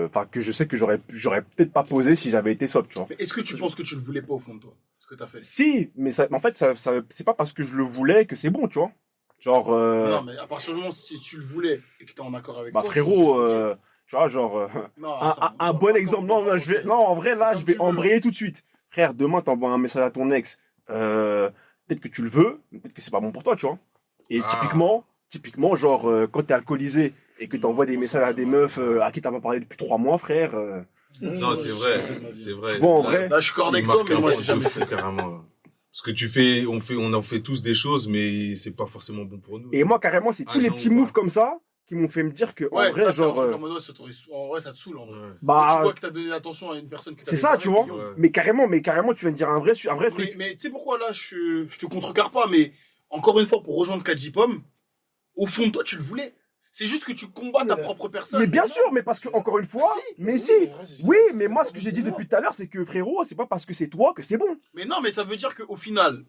Speaker 1: enfin, que je sais que j'aurais peut-être pas posé si j'avais été sobre, tu vois.
Speaker 3: Mais est-ce que tu penses que tu le voulais pas au fond de toi, ce que t'as fait?
Speaker 1: Si, mais ça, en fait, ça, c'est pas parce que je le voulais que c'est bon, tu vois. Genre,
Speaker 3: Non, mais à partir du moment si tu le voulais et que t'es en accord avec
Speaker 1: bah,
Speaker 3: toi.
Speaker 1: frérot,
Speaker 3: c'est-
Speaker 1: tu vois, genre,
Speaker 3: Non,
Speaker 1: un,
Speaker 3: ça,
Speaker 1: un
Speaker 3: on
Speaker 1: bon
Speaker 3: va
Speaker 1: exemple.
Speaker 3: pas-
Speaker 1: Non, non, non, en vrai, là,
Speaker 3: comme
Speaker 1: je vais
Speaker 3: tu veux.
Speaker 1: embrayer tout de suite. Frère, demain, t'envoies un message à ton ex, peut-être que tu le veux, mais peut-être que c'est pas bon pour toi, tu vois. Et
Speaker 4: Ah.
Speaker 1: typiquement, genre, quand t'es alcoolisé et que t'envoies des messages à des meufs à qui t'as pas parlé depuis 3 mois, frère,
Speaker 4: Non, c'est vrai, c'est vrai.
Speaker 1: tu vois, en
Speaker 4: Là,
Speaker 1: vrai,
Speaker 3: Là, je suis d'accord
Speaker 4: il
Speaker 3: avec toi,
Speaker 4: marque
Speaker 3: mais
Speaker 4: un
Speaker 3: moi,
Speaker 4: point
Speaker 3: j'ai
Speaker 4: de
Speaker 3: jamais
Speaker 4: fou,
Speaker 3: fait.
Speaker 4: carrément. Parce que on en fait tous des choses, mais c'est pas forcément bon pour nous.
Speaker 1: et moi, carrément, c'est tous les
Speaker 4: Agent
Speaker 1: petits
Speaker 4: ou pas.
Speaker 1: moves comme ça qui m'ont fait me dire que, en
Speaker 3: Ouais,
Speaker 1: vrai,
Speaker 3: ça, c'est un
Speaker 1: genre,
Speaker 3: truc en mode, ouais, en vrai, ça te saoule, en vrai.
Speaker 4: Ouais.
Speaker 3: Tu
Speaker 1: bah,
Speaker 3: vois que t'as donné l'attention à une personne que
Speaker 1: c'est
Speaker 3: t'avais
Speaker 1: ça,
Speaker 3: pas
Speaker 1: tu vois.
Speaker 3: payé.
Speaker 4: Ouais.
Speaker 1: Mais carrément, tu viens de dire un vrai truc.
Speaker 3: Mais tu sais pourquoi là, je te contrecarre pas, mais encore une fois, pour rejoindre Kadji Pomme, au fond de toi, tu le voulais. C'est juste que tu combats ta propre personne.
Speaker 1: Mais bien sûr, mais parce que, encore une fois,
Speaker 3: Ah, si.
Speaker 1: mais si, oui, mais moi, ce que j'ai dit depuis tout à l'heure, c'est que, frérot, c'est pas parce que c'est toi que c'est bon.
Speaker 3: Mais non, mais ça veut dire qu'au final,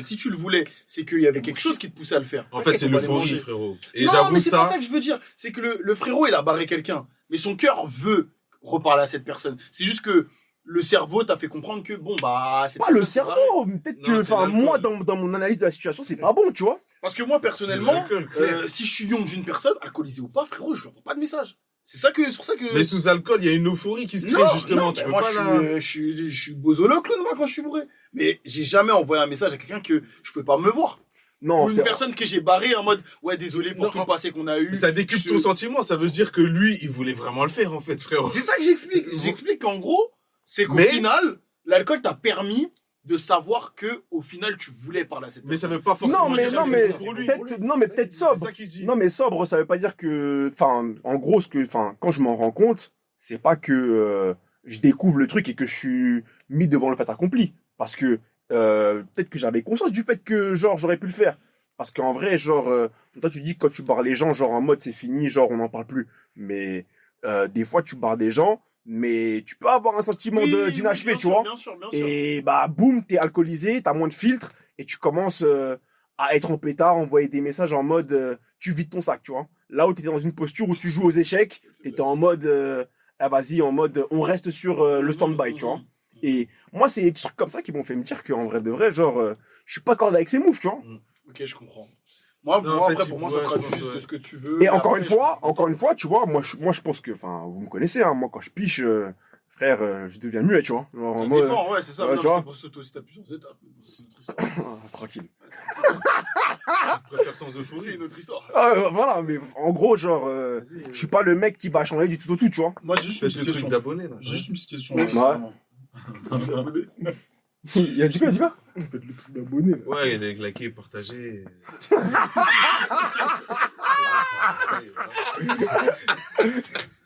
Speaker 3: si tu le voulais, c'est qu'il y avait quelque chose qui te poussait à le faire.
Speaker 4: En fait, c'est
Speaker 3: T'inquiète, on va les
Speaker 4: l'euphorie,
Speaker 3: manger.
Speaker 4: frérot. Et
Speaker 3: Non,
Speaker 4: j'avoue
Speaker 3: mais c'est pas
Speaker 4: ça.
Speaker 3: ça que je veux dire. C'est que le frérot, il a barré quelqu'un. Mais son cœur veut reparler à cette personne. C'est juste que le cerveau t'a fait comprendre que, bon, bah, c'est
Speaker 1: Pas le cerveau, peut-être que,
Speaker 4: Non, c'est
Speaker 1: enfin,
Speaker 4: l'alcool.
Speaker 1: moi, dans mon analyse de la situation, c'est pas bon, tu vois.
Speaker 3: Parce que moi, personnellement,
Speaker 4: C'est l'alcool, clair.
Speaker 3: si je suis young d'une personne, alcoolisée ou pas, frérot, je lui envoie pas de message. C'est pour ça que.
Speaker 4: Mais sous alcool, il y a une euphorie qui se crée, justement. Tu
Speaker 3: mais
Speaker 4: peux
Speaker 3: moi,
Speaker 4: pas
Speaker 3: je suis bozolo clown, moi, quand je suis bourré. Mais j'ai jamais envoyé un message à quelqu'un que je peux pas me voir.
Speaker 1: Non,
Speaker 3: Ou une
Speaker 1: c'est,
Speaker 3: personne que j'ai barré en mode, ouais, désolé pour
Speaker 4: Non,
Speaker 3: tout le passé qu'on a eu.
Speaker 4: Mais ça décuple
Speaker 3: Je-
Speaker 4: ton sentiment, ça veut dire que lui, il voulait vraiment le faire, en fait, frérot.
Speaker 3: C'est ça que j'explique. J'explique qu'en gros, c'est qu'au
Speaker 4: Mais-
Speaker 3: final, l'alcool t'a permis de savoir que, au final, tu voulais parler à cette
Speaker 4: Mais
Speaker 3: personne.
Speaker 4: ça veut pas forcément dire que c'est pour lui.
Speaker 1: peut-être
Speaker 4: C'est
Speaker 1: sobre.
Speaker 4: ça qu'il dit.
Speaker 1: Non, mais sobre, ça veut pas dire que, enfin, en gros, quand je m'en rends compte, c'est pas que je découvre le truc et que je suis mis devant le fait accompli. Parce que peut-être que j'avais conscience du fait que, genre, j'aurais pu le faire. Parce qu'en vrai, genre, toi, tu dis que quand tu barres les gens, genre, en mode, c'est fini, genre, on n'en parle plus. Mais des fois, tu barres des gens, mais tu peux avoir un sentiment
Speaker 3: Oui,
Speaker 1: d'inachevé,
Speaker 3: bien
Speaker 1: tu
Speaker 3: sûr,
Speaker 1: vois.
Speaker 3: Bien sûr, bien sûr.
Speaker 1: Et bah, boum, t'es alcoolisé, t'as moins de filtres, et tu commences à être en pétard, envoyer des messages en mode tu vides ton sac, tu vois. Là où t'étais dans une posture où tu joues aux échecs, t'étais en mode ah, vas-y, en mode on reste sur le stand-by, tu vois. Et moi, c'est des trucs comme ça qui m'ont fait me dire qu'en vrai de vrai, genre, je suis pas accordé avec ces moves, tu vois.
Speaker 3: Ok, je comprends. Moi,
Speaker 4: Non, en
Speaker 3: moi
Speaker 4: fait,
Speaker 3: après,
Speaker 4: il-
Speaker 3: pour moi,
Speaker 4: ouais,
Speaker 3: ça
Speaker 4: je
Speaker 3: traduit
Speaker 4: pense,
Speaker 3: juste
Speaker 4: ouais.
Speaker 3: ce que tu veux.
Speaker 1: Et encore
Speaker 3: Après,
Speaker 1: une fois, tu vois, moi, je pense que, enfin, vous me connaissez, hein, moi, quand je piche, frère, je deviens muet, tu vois. Genre, en
Speaker 3: Ça
Speaker 1: mode,
Speaker 3: dépend, ouais, c'est ça.
Speaker 1: ouais,
Speaker 3: Non,
Speaker 1: tu vois.
Speaker 3: c'est parce que toi aussi, t'as plusieurs étapes. C'est une autre histoire.
Speaker 1: tranquille.
Speaker 4: Je préfère sans
Speaker 3: C'est
Speaker 4: euphorie.
Speaker 3: une autre histoire.
Speaker 1: Voilà, mais en gros, genre, je suis pas le mec qui va changer du tout au tout, tu vois.
Speaker 7: Moi, j'ai juste une
Speaker 4: C'est
Speaker 7: petite
Speaker 4: le
Speaker 7: question.
Speaker 4: truc d'abonné, là.
Speaker 7: J'ai juste une petite question.
Speaker 1: Ouais. Il y a du quoi,
Speaker 5: Faites le truc d'abonné. là.
Speaker 4: Ouais, il est liké, partagé.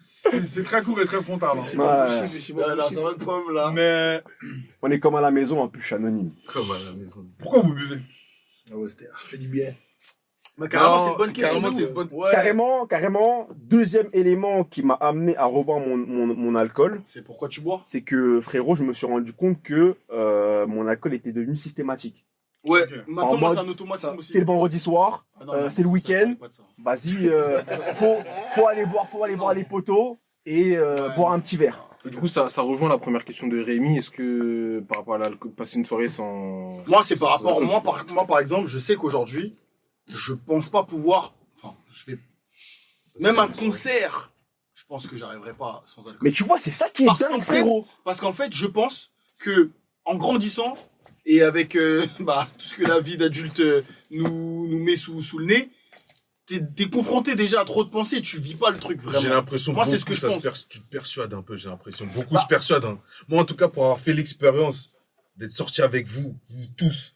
Speaker 7: C'est très court et très frontal. hein.
Speaker 6: C'est
Speaker 1: Ouais.
Speaker 6: pas possible, c'est pas
Speaker 3: Là, ça
Speaker 6: possible.
Speaker 3: va de pomme, là.
Speaker 7: Mais
Speaker 1: On est comme à la maison, en plus, je suis anonyme.
Speaker 4: Comme à la maison.
Speaker 7: pourquoi vous buvez?
Speaker 6: Ça fait du bien.
Speaker 3: Mais carrément,
Speaker 4: Non,
Speaker 3: c'est une bonne question.
Speaker 4: carrément,
Speaker 3: de
Speaker 4: c'est
Speaker 3: ouf.
Speaker 4: une bonne-
Speaker 3: Ouais.
Speaker 1: Carrément, deuxième élément qui m'a amené à revoir mon alcool,
Speaker 3: C'est pourquoi tu bois.
Speaker 1: c'est que, frérot, je me suis rendu compte que mon alcool était devenu systématique.
Speaker 3: Ouais,
Speaker 7: Ok.
Speaker 3: maintenant,
Speaker 1: En
Speaker 3: moi,
Speaker 1: mode-
Speaker 3: c'est un automatisme aussi.
Speaker 1: C'est le vendredi soir,
Speaker 3: Ah non,
Speaker 1: c'est le week-end.
Speaker 3: pas de ça.
Speaker 1: Vas-y, faut aller voir les poteaux et
Speaker 3: Ouais.
Speaker 1: boire un petit verre.
Speaker 5: Et du coup, ça rejoint la première question de Rémi. Est-ce que, par rapport à l'alcool, passer une soirée sans...
Speaker 3: Moi, c'est par
Speaker 5: sans
Speaker 3: rapport,
Speaker 5: alcool,
Speaker 3: moi, par exemple, je sais qu'aujourd'hui, je pense pas pouvoir, enfin, même un concert, je pense que j'arriverai pas sans alcool.
Speaker 1: Mais tu vois, c'est ça qui est
Speaker 3: Parce
Speaker 1: dingue,
Speaker 3: qu'en fait-
Speaker 1: frérot.
Speaker 3: Parce qu'en fait, je pense que, en grandissant, et avec, tout ce que la vie d'adulte nous met sous le nez, t'es confronté déjà à trop de pensées, tu vis pas le truc vraiment.
Speaker 4: J'ai l'impression
Speaker 3: Moi,
Speaker 4: beaucoup
Speaker 3: c'est ce que je
Speaker 4: ça se
Speaker 3: pense.
Speaker 4: tu te persuades un peu, j'ai l'impression. Beaucoup se persuadent. Hein. Moi, en tout cas, pour avoir fait l'expérience d'être sorti avec vous, vous tous,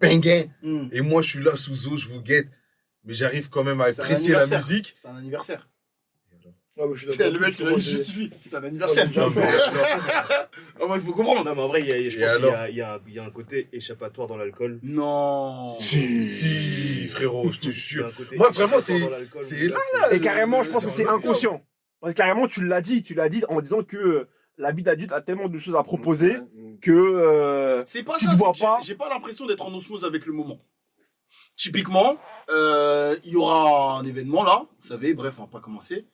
Speaker 4: bangin,
Speaker 3: Hmm.
Speaker 4: et moi, je suis là sous eau, je vous guette, mais j'arrive quand même à
Speaker 3: C'est un
Speaker 4: apprécier la
Speaker 3: anniversaire.
Speaker 4: musique.
Speaker 3: C'est un anniversaire.
Speaker 6: Ah, mais je suis d'accord.
Speaker 3: Le mec, il a justifie. C'est un anniversaire.
Speaker 4: Non, mais,
Speaker 3: Ah, moi, je peux comprendre.
Speaker 2: Non, mais en vrai, je
Speaker 4: Et
Speaker 2: pense qu'il
Speaker 4: alors
Speaker 2: y a un côté échappatoire dans l'alcool.
Speaker 3: Non.
Speaker 4: si, frérot, je te
Speaker 2: Il y a
Speaker 4: jure.
Speaker 2: un côté
Speaker 4: Moi, vraiment,
Speaker 2: échappatoire
Speaker 4: c'est-
Speaker 2: dans l'alcool.
Speaker 4: c'est là,
Speaker 1: Et carrément, je pense que
Speaker 4: c'est
Speaker 1: c'est
Speaker 4: en
Speaker 1: inconscient. Parce que carrément, tu l'as dit en disant que la vie d'adulte a tellement de choses à proposer que
Speaker 3: C'est pas
Speaker 1: Tu
Speaker 3: ça,
Speaker 1: te vois
Speaker 3: c'est que
Speaker 1: pas.
Speaker 3: j'ai pas l'impression d'être en osmose avec le moment. Typiquement, il y aura un événement là, vous savez, bref, on va pas commencer.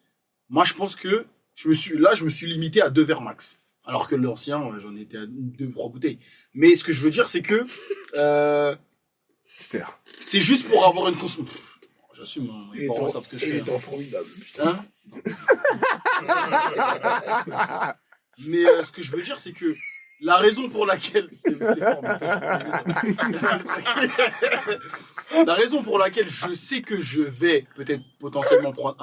Speaker 3: Moi, je pense que je me suis limité à 2 verres max. Alors que l'ancien, j'en étais à 2 3 bouteilles. Mais ce que je veux dire, c'est que
Speaker 1: Ster.
Speaker 3: c'est juste pour avoir une consommation. J'assume, hein,
Speaker 6: Il
Speaker 3: les parents
Speaker 6: est
Speaker 3: savent ce que je
Speaker 6: il
Speaker 3: fais.
Speaker 6: est formidable.
Speaker 3: Hein. Mais ce que je veux dire, c'est que la raison pour laquelle la raison pour laquelle je sais que je vais peut-être potentiellement prendre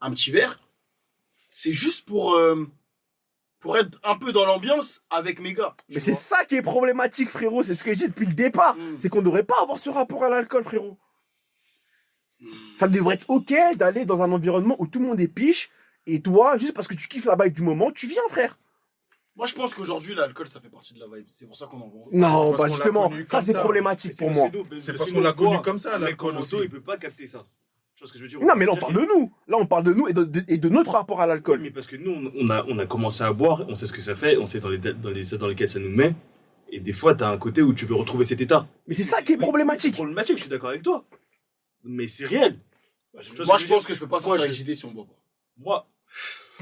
Speaker 3: un petit verre, c'est juste pour être un peu dans l'ambiance avec mes gars.
Speaker 1: Mais c'est ça qui est problématique, frérot. C'est ce que j'ai dit depuis le départ.
Speaker 3: Mm.
Speaker 1: C'est qu'on ne devrait pas avoir ce rapport à l'alcool, frérot. Ça devrait être ok d'aller dans un environnement où tout le monde est piche et toi, juste parce que tu kiffes la vibe du moment, tu viens, frère.
Speaker 3: Moi, je pense qu'aujourd'hui, l'alcool, ça fait partie de la vibe. C'est pour ça qu'on en voit.
Speaker 1: Non,
Speaker 4: parce
Speaker 1: bah
Speaker 4: qu'on l'a
Speaker 1: justement,
Speaker 4: connu
Speaker 1: ça
Speaker 4: comme
Speaker 1: c'est
Speaker 4: ça.
Speaker 1: problématique pour moi.
Speaker 4: C'est parce qu'on l'a connu comme ça,
Speaker 2: Un mec
Speaker 4: l'alcool
Speaker 2: en moto,
Speaker 4: aussi.
Speaker 2: il peut pas capter ça. Tu vois ce que je veux dire?
Speaker 1: Non, mais là on parle de nous. Là on parle de nous et de notre rapport à l'alcool.
Speaker 2: Mais parce que nous, on a commencé à boire, on sait ce que ça fait, on sait dans lesquels ça nous met. Et des fois, t'as un côté où tu veux retrouver cet état.
Speaker 1: Mais c'est ça qui est
Speaker 2: C'est
Speaker 1: problématique.
Speaker 2: problématique, je suis d'accord avec toi. Mais c'est réel.
Speaker 3: Moi, je pense que je peux pas sortir avec JD si on boit pas.
Speaker 2: Moi,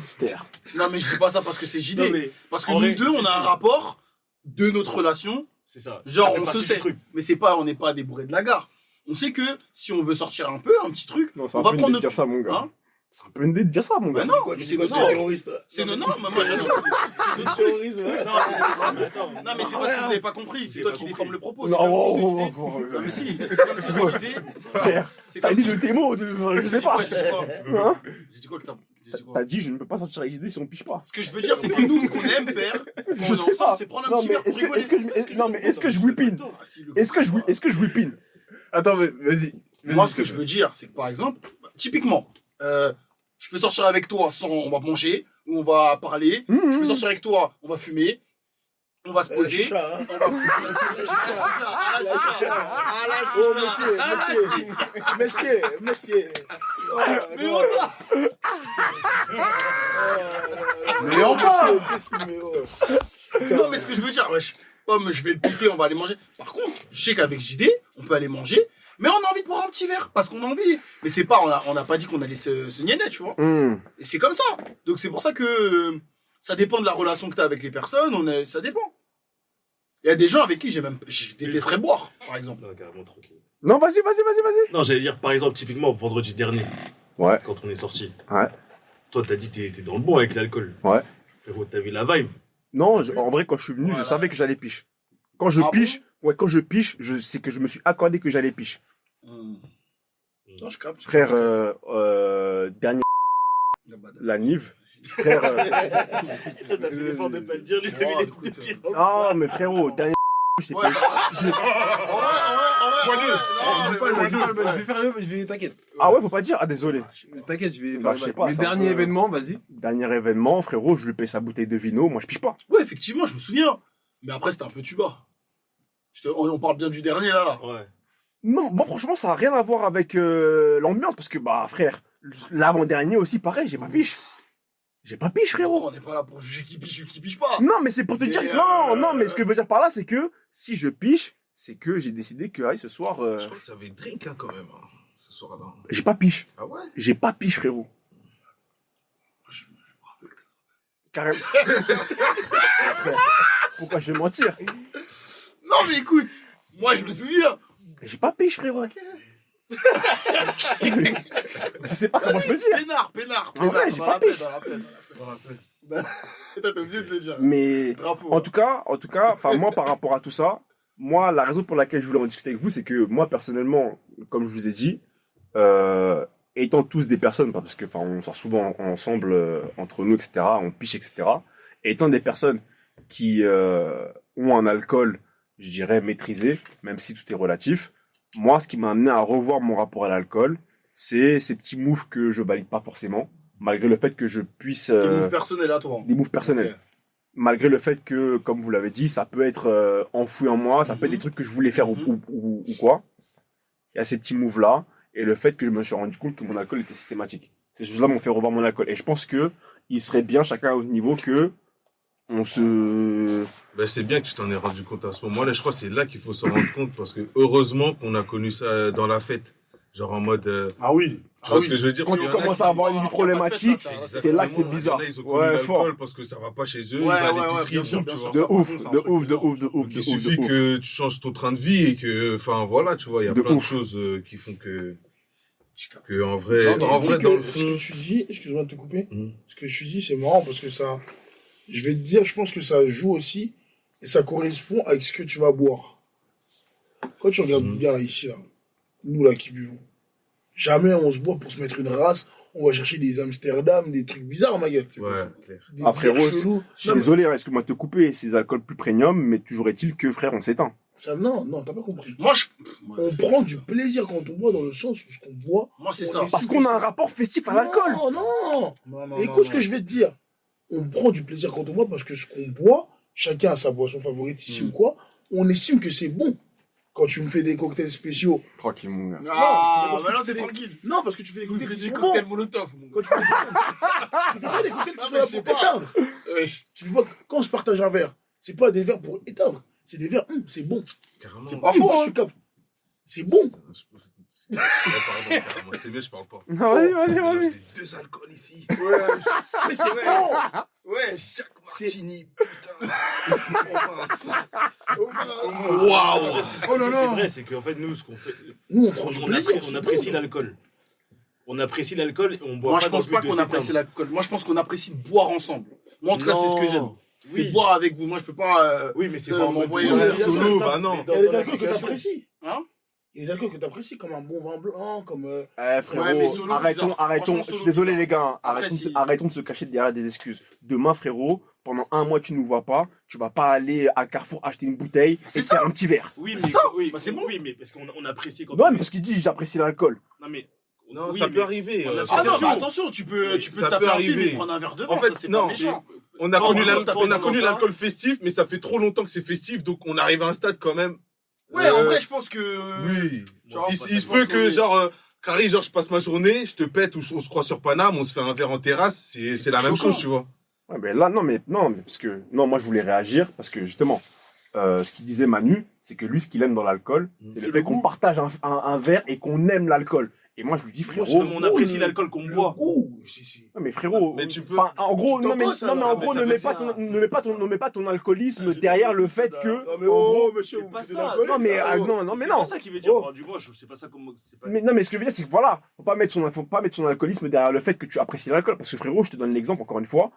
Speaker 1: Ster.
Speaker 3: Non, mais je dis pas ça parce que c'est JD.
Speaker 2: non, mais
Speaker 3: Parce que
Speaker 2: en
Speaker 3: nous
Speaker 2: vrai,
Speaker 3: deux, on a un
Speaker 2: c'est-
Speaker 3: rapport de notre relation.
Speaker 2: c'est ça.
Speaker 3: Genre,
Speaker 2: Ça fait
Speaker 3: on se
Speaker 2: partie du
Speaker 3: sait.
Speaker 2: truc.
Speaker 3: Mais c'est pas, on n'est pas des bourrés de la gare. On sait que si on veut sortir un peu, un petit truc,
Speaker 1: Non, c'est
Speaker 3: on
Speaker 1: un
Speaker 3: va
Speaker 1: peu une
Speaker 3: prendre
Speaker 1: idée de dire ça, mon gars.
Speaker 3: Hein
Speaker 1: C'est un peu une idée de dire ça, mon
Speaker 3: Bah
Speaker 1: gars.
Speaker 3: non,
Speaker 6: Quoi,
Speaker 3: mais
Speaker 6: tu
Speaker 3: c'est
Speaker 6: dis quoi,
Speaker 3: non,
Speaker 6: c'est terroriste, là?
Speaker 3: c'est non, mais moi, j'assume. C'est notre truc.
Speaker 6: Terroriste, ouais.
Speaker 3: Non, mais c'est parce que vous avez pas compris. C'est
Speaker 2: J'ai
Speaker 3: toi
Speaker 2: pas
Speaker 3: qui
Speaker 2: compris.
Speaker 3: déforme le propos.
Speaker 1: Non,
Speaker 3: C'est comme si je te
Speaker 1: oh,
Speaker 3: disais-
Speaker 1: oh, oh,
Speaker 3: Non, mais si. C'est comme si je te disais.
Speaker 1: frère,
Speaker 3: C'est
Speaker 1: t'as
Speaker 3: comme
Speaker 1: dit
Speaker 3: si-
Speaker 1: de tes mots, je sais pas.
Speaker 3: J'ai dit quoi
Speaker 1: Hein
Speaker 3: J'ai dit quoi que j'ai dit quoi
Speaker 1: T'as dit je ne peux pas sortir avec JD si on piche pas.
Speaker 3: Ce que je veux dire, c'est que nous, ce qu'on aime faire, quand on
Speaker 1: Je
Speaker 3: est
Speaker 1: sais
Speaker 3: ensemble,
Speaker 1: pas.
Speaker 3: c'est prendre un
Speaker 1: Non,
Speaker 3: petit
Speaker 1: mais
Speaker 3: verre pour
Speaker 1: est-ce que,
Speaker 3: rigoler.
Speaker 1: est-ce que je, non, mais est-ce que je whippine?
Speaker 3: Ah, si, le-
Speaker 1: Est-ce que je whippine?
Speaker 5: Attends, mais vas-y.
Speaker 3: Moi, ce que je veux dire, c'est que par exemple, typiquement, je peux sortir avec toi sans, on va manger, ou on va parler. Je peux sortir avec toi, on va fumer, on va se poser.
Speaker 6: Chicha, hein.
Speaker 3: On va Ah, la
Speaker 6: Oh,
Speaker 3: chicha.
Speaker 6: monsieur. Oh,
Speaker 3: Mais
Speaker 6: non.
Speaker 3: on va.
Speaker 6: Mais
Speaker 3: on va.
Speaker 6: monsieur, qu'est-ce qu'il met, oh.
Speaker 3: Non, mais ce que je veux dire, wesh, pomme, je vais le piquer, on va aller manger. Par contre, je sais qu'avec JD, on peut aller manger, mais on a envie de boire un petit verre, parce qu'on a envie. Mais c'est pas, on n'a pas dit qu'on allait se niainer, tu vois. Et c'est comme ça. Donc c'est pour ça que ça dépend de la relation que tu as avec les personnes, ça dépend. Il y a des gens avec qui je détesterais boire, par exemple.
Speaker 2: Non, carrément, tranquille.
Speaker 1: Non, vas-y.
Speaker 2: Non, j'allais dire, par exemple, typiquement, vendredi dernier,
Speaker 1: Ouais.
Speaker 2: quand on est sorti.
Speaker 1: Ouais.
Speaker 2: Toi, t'as dit t'es dans le bon avec l'alcool.
Speaker 1: Ouais.
Speaker 2: Frérot, t'as vu la vibe.
Speaker 1: Non, en vrai, quand je suis venu, je savais que j'allais piche. Quand je
Speaker 3: Ah
Speaker 1: piche, quand je piche, c'est que je me suis accordé que j'allais piche.
Speaker 3: Non, je capte.
Speaker 1: Frère, dernier, la Nive. Frère,
Speaker 2: T'as fait l'effort de pas le dire, lui, il a mis les coups de pied.
Speaker 1: non, mais frérot, dernier, j'étais
Speaker 3: Ouais.
Speaker 1: pas-
Speaker 5: Je vais, t'inquiète.
Speaker 1: Ah ouais, faut pas dire. Ah, désolé.
Speaker 5: T'inquiète, je vais
Speaker 1: Bah,
Speaker 5: faire
Speaker 1: je sais
Speaker 5: le
Speaker 1: pas,
Speaker 5: bail.
Speaker 1: c'est
Speaker 5: Mais
Speaker 1: un
Speaker 5: dernier
Speaker 1: peu-
Speaker 5: événement, vas-y.
Speaker 1: Dernier événement, frérot, je lui paye sa bouteille de vino, moi je piche pas.
Speaker 3: Ouais, effectivement, je me souviens. Mais après, c'était un peu tuba. On parle bien du dernier, là.
Speaker 2: Ouais.
Speaker 1: Non, moi franchement, ça a rien à voir avec l'ambiance, parce que, bah, frère, l'avant-dernier aussi, pareil, j'ai pas piche. J'ai pas piche, frérot.
Speaker 3: On n'est pas là pour juger qui piche ou qui piche pas.
Speaker 1: Non, mais c'est pour te dire,
Speaker 3: Mais,
Speaker 1: non, mais ce que je veux dire par là, c'est que si je piche, c'est que j'ai décidé que ce soir,
Speaker 4: Je crois que ça avait drink, hein, quand même, hein, ce soir-là.
Speaker 1: j'ai pas piche.
Speaker 4: Ah ouais?
Speaker 1: J'ai pas piche, frérot. Carrément. Frère, pourquoi je vais mentir?
Speaker 3: Non, mais écoute, moi, je me souviens.
Speaker 1: J'ai pas piche, frérot. Je sais pas comment je peux le dire.
Speaker 3: Pénard.
Speaker 1: En vrai, j'ai pas piche.
Speaker 3: Dans la peine. T'es obligé de le dire.
Speaker 1: Mais
Speaker 3: Drapeau.
Speaker 1: en tout cas, enfin moi par rapport à tout ça, moi la raison pour laquelle je voulais en discuter avec vous, c'est que moi personnellement, comme je vous ai dit, étant tous des personnes, parce que enfin on sort souvent ensemble entre nous, etc., on piche, etc. Et étant des personnes qui ont un alcool, je dirais maîtrisé, même si tout est relatif. Moi, ce qui m'a amené à revoir mon rapport à l'alcool, c'est ces petits moves que je valide pas forcément, malgré le fait que je puisse
Speaker 3: Des moves personnels à toi.
Speaker 1: des moves personnels.
Speaker 3: Ok.
Speaker 1: Malgré le fait que, comme vous l'avez dit, ça peut être enfoui en moi, ça peut être des trucs que je voulais faire ou quoi. Il y a ces petits moves-là, et le fait que je me suis rendu compte que mon alcool était systématique. Ces choses-là m'ont fait revoir mon alcool. Et je pense que il serait bien, chacun à notre niveau, que on se...
Speaker 4: Ben, c'est bien que tu t'en aies rendu compte à ce moment-là. Je crois que c'est là qu'il faut s'en rendre compte, parce que heureusement qu'on a connu ça dans la fête. Genre en mode...
Speaker 3: Ah oui.
Speaker 4: Tu vois ce que je veux dire?
Speaker 1: Quand
Speaker 4: Il y
Speaker 1: tu
Speaker 4: en a
Speaker 1: commences
Speaker 4: qui-
Speaker 1: à avoir une vie problématique,
Speaker 3: Exactement.
Speaker 1: c'est là que c'est
Speaker 4: Exactement.
Speaker 1: bizarre.
Speaker 4: Il y en a, ils ont connu
Speaker 1: Ouais,
Speaker 4: l'alcool
Speaker 1: fort.
Speaker 4: parce que ça va pas chez eux,
Speaker 3: Ouais,
Speaker 4: il va à
Speaker 3: ouais,
Speaker 4: l'épicerie,
Speaker 3: bien
Speaker 4: et
Speaker 3: sûr,
Speaker 4: boum,
Speaker 3: bien
Speaker 4: tu
Speaker 3: sûr.
Speaker 4: vois.
Speaker 1: De ouf, de ouf, de ouf, de ouf,
Speaker 4: Donc,
Speaker 1: de
Speaker 4: il
Speaker 1: ouf,
Speaker 4: suffit
Speaker 1: de ouf.
Speaker 4: que tu changes ton train de vie et que, enfin voilà, tu vois, il y a
Speaker 1: De
Speaker 4: plein de
Speaker 1: ouf.
Speaker 4: choses qui font que en vrai,
Speaker 6: Non, mais
Speaker 4: en
Speaker 6: tu
Speaker 4: vrai,
Speaker 6: sais
Speaker 4: dans
Speaker 6: que
Speaker 4: le
Speaker 6: ce
Speaker 4: fond,
Speaker 6: que tu dis, excuse-moi de te couper,
Speaker 4: Mhm.
Speaker 6: ce que tu dis, c'est marrant parce que ça, je vais te dire, je pense que ça joue aussi et ça correspond avec ce que tu vas boire. Quand tu regardes bien là, ici, là, nous là qui buvons, jamais on se boit pour se mettre une race, on va chercher des Amsterdam, des trucs bizarres, ma gueule.
Speaker 4: ouais, clair.
Speaker 6: Des
Speaker 1: Ah, frérot,
Speaker 6: bières cheloues.
Speaker 1: je suis
Speaker 6: Non, mais
Speaker 1: désolé, hein, excuse-moi de te couper, c'est des alcools plus premium, mais toujours est-il que, frère, on s'éteint.
Speaker 6: ça, non, t'as pas compris.
Speaker 3: Moi,
Speaker 6: On prend du plaisir quand on boit dans le sens où ce qu'on boit.
Speaker 3: Moi, c'est
Speaker 6: on
Speaker 3: ça.
Speaker 6: estime
Speaker 1: Parce
Speaker 6: que
Speaker 1: qu'on a un
Speaker 6: c'est-
Speaker 1: rapport festif à l'alcool.
Speaker 6: Non. Écoute ce que je vais te dire. On prend du plaisir quand on boit parce que ce qu'on boit, chacun a sa boisson favorite ici ou quoi, on estime que c'est bon. Quand tu me fais des cocktails spéciaux.
Speaker 1: Tranquille, mon gars.
Speaker 3: Ah,
Speaker 6: parce que
Speaker 3: bah là,
Speaker 6: tu fais
Speaker 3: c'est
Speaker 6: des-
Speaker 3: tranquille.
Speaker 6: Non, parce que tu fais des
Speaker 3: Vous
Speaker 6: cocktails
Speaker 3: faites
Speaker 6: qui
Speaker 3: des
Speaker 6: sont
Speaker 3: cocktails
Speaker 6: bons.
Speaker 3: Molotov, mon
Speaker 6: Quand
Speaker 3: gars.
Speaker 6: tu fais tu fais pas des cocktails qui sont là
Speaker 3: mais je sais
Speaker 6: pour
Speaker 3: pas.
Speaker 6: éteindre.
Speaker 3: Wesh.
Speaker 6: Tu vois, quand on se partage un verre, c'est pas des verres pour éteindre. C'est des verres, c'est bon.
Speaker 4: Carrément.
Speaker 3: C'est pas faux, hein.
Speaker 6: Tu captes. C'est bon.
Speaker 4: Ouais, pardon, carrément. C'est mieux, je parle pas.
Speaker 1: Non, vas-y.
Speaker 4: J'ai deux alcools ici.
Speaker 6: Mais c'est
Speaker 3: Ouais.
Speaker 6: bon.
Speaker 3: Ouais.
Speaker 4: Jack Martini, putain. Waouh.
Speaker 6: Oh là là.
Speaker 2: C'est vrai, c'est qu'en fait, nous, ce qu'on fait,
Speaker 6: Nous, on prend du
Speaker 2: on
Speaker 6: plaisir.
Speaker 2: apprécie, on apprécie l'alcool. On apprécie l'alcool et on boit
Speaker 3: Moi,
Speaker 2: pas
Speaker 3: je pense
Speaker 2: dans le
Speaker 3: pas
Speaker 2: but de
Speaker 3: qu'on apprécie
Speaker 2: s'éteindre.
Speaker 3: l'alcool. Moi, je pense qu'on apprécie de boire ensemble. Moi, en tout cas, c'est ce que j'aime. C'est
Speaker 2: Oui.
Speaker 3: boire avec vous. Moi, je peux pas.
Speaker 2: Oui, mais c'est
Speaker 3: Euh,
Speaker 2: pas en mode
Speaker 3: m'envoyer
Speaker 2: boire
Speaker 3: un
Speaker 4: Solo, bah non.
Speaker 6: Il y a des alcools que t'apprécies.
Speaker 3: Hein?
Speaker 6: Il y a des alcools que t'apprécies, comme un bon vin blanc, comme...
Speaker 1: Frérot,
Speaker 3: Ouais, mais solo,
Speaker 1: arrêtons,
Speaker 3: bizarre.
Speaker 1: arrêtons.
Speaker 3: Franchement,
Speaker 1: Je suis
Speaker 3: solo,
Speaker 1: désolé,
Speaker 3: bizarre.
Speaker 1: les gars. Hein.
Speaker 3: Après,
Speaker 1: Arrêtons de se cacher derrière des excuses. Demain, frérot, pendant un mois, tu nous vois pas. Tu vas pas aller à Carrefour acheter une bouteille et te faire un petit verre.
Speaker 2: Oui,
Speaker 3: C'est
Speaker 2: mais,
Speaker 3: ça.
Speaker 2: oui,
Speaker 3: Bah, c'est bon.
Speaker 2: oui, mais parce qu'on apprécie quand
Speaker 1: Non,
Speaker 2: on
Speaker 1: mais
Speaker 2: est-
Speaker 1: parce qu'il dit j'apprécie l'alcool.
Speaker 2: Non, mais.
Speaker 4: Non,
Speaker 2: oui,
Speaker 4: ça
Speaker 2: mais-
Speaker 4: peut arriver.
Speaker 2: on a-
Speaker 3: Ah non,
Speaker 2: Attention.
Speaker 3: mais attention, tu peux
Speaker 4: Ça
Speaker 3: taper
Speaker 4: peut
Speaker 3: un film
Speaker 4: arriver.
Speaker 3: et prendre un verre de
Speaker 4: En
Speaker 3: vin.
Speaker 4: fait,
Speaker 3: ça, c'est
Speaker 4: non,
Speaker 3: pas méchant.
Speaker 4: On a
Speaker 2: Quand
Speaker 4: connu
Speaker 2: on
Speaker 4: l'alcool,
Speaker 2: entend
Speaker 4: on a
Speaker 2: dans
Speaker 4: connu
Speaker 2: ça.
Speaker 4: l'alcool festif, mais ça fait trop longtemps que c'est festif, donc on arrive à un stade quand même.
Speaker 3: Ouais, en vrai, je pense que.
Speaker 4: Oui.
Speaker 3: tu vois,
Speaker 4: Il
Speaker 3: bah,
Speaker 4: se
Speaker 3: je
Speaker 4: peut
Speaker 3: pense
Speaker 4: que,
Speaker 3: qu'on est-
Speaker 4: genre, Carrie, genre, je passe ma journée, je te pète ou on se croit sur Paname, on se fait un verre en terrasse, c'est la même
Speaker 3: Choquant.
Speaker 4: chose, tu vois.
Speaker 1: Ouais, mais là, non, mais parce que, non, moi, je voulais réagir parce que, justement, ce qu'il disait Manu, c'est que lui, ce qu'il aime dans l'alcool, c'est le fait qu'on partage un verre et qu'on aime l'alcool. Et moi, je lui dis, frérot.
Speaker 2: on apprécie l'alcool qu'on
Speaker 6: Le
Speaker 2: boit.
Speaker 6: goût,
Speaker 1: Non, mais frérot,
Speaker 4: Mais tu peux-
Speaker 1: enfin, en gros,
Speaker 6: Tu
Speaker 1: non mais,
Speaker 6: t'entends, ça,
Speaker 1: non, mais
Speaker 6: là,
Speaker 1: en
Speaker 6: mais
Speaker 1: gros,
Speaker 4: ça
Speaker 1: ne
Speaker 4: veut
Speaker 1: mets
Speaker 4: dire-
Speaker 1: ne mets pas ton alcoolisme derrière le fait que,
Speaker 6: Non, mais
Speaker 1: en
Speaker 6: oh,
Speaker 1: gros,
Speaker 6: monsieur,
Speaker 2: c'est
Speaker 6: vous
Speaker 2: pas
Speaker 6: faites de
Speaker 2: ça.
Speaker 6: l'alcool.
Speaker 1: non, mais,
Speaker 6: Oh.
Speaker 1: non, mais
Speaker 2: C'est
Speaker 1: non.
Speaker 2: pas ça qui veut dire.
Speaker 6: Oh.
Speaker 2: Enfin, du moins, je sais pas ça comment. C'est pas.
Speaker 1: Mais non, mais ce que je veux dire, c'est que voilà, faut pas mettre son alcoolisme derrière le fait que tu apprécies l'alcool. Parce que frérot, je te donne l'exemple encore une fois,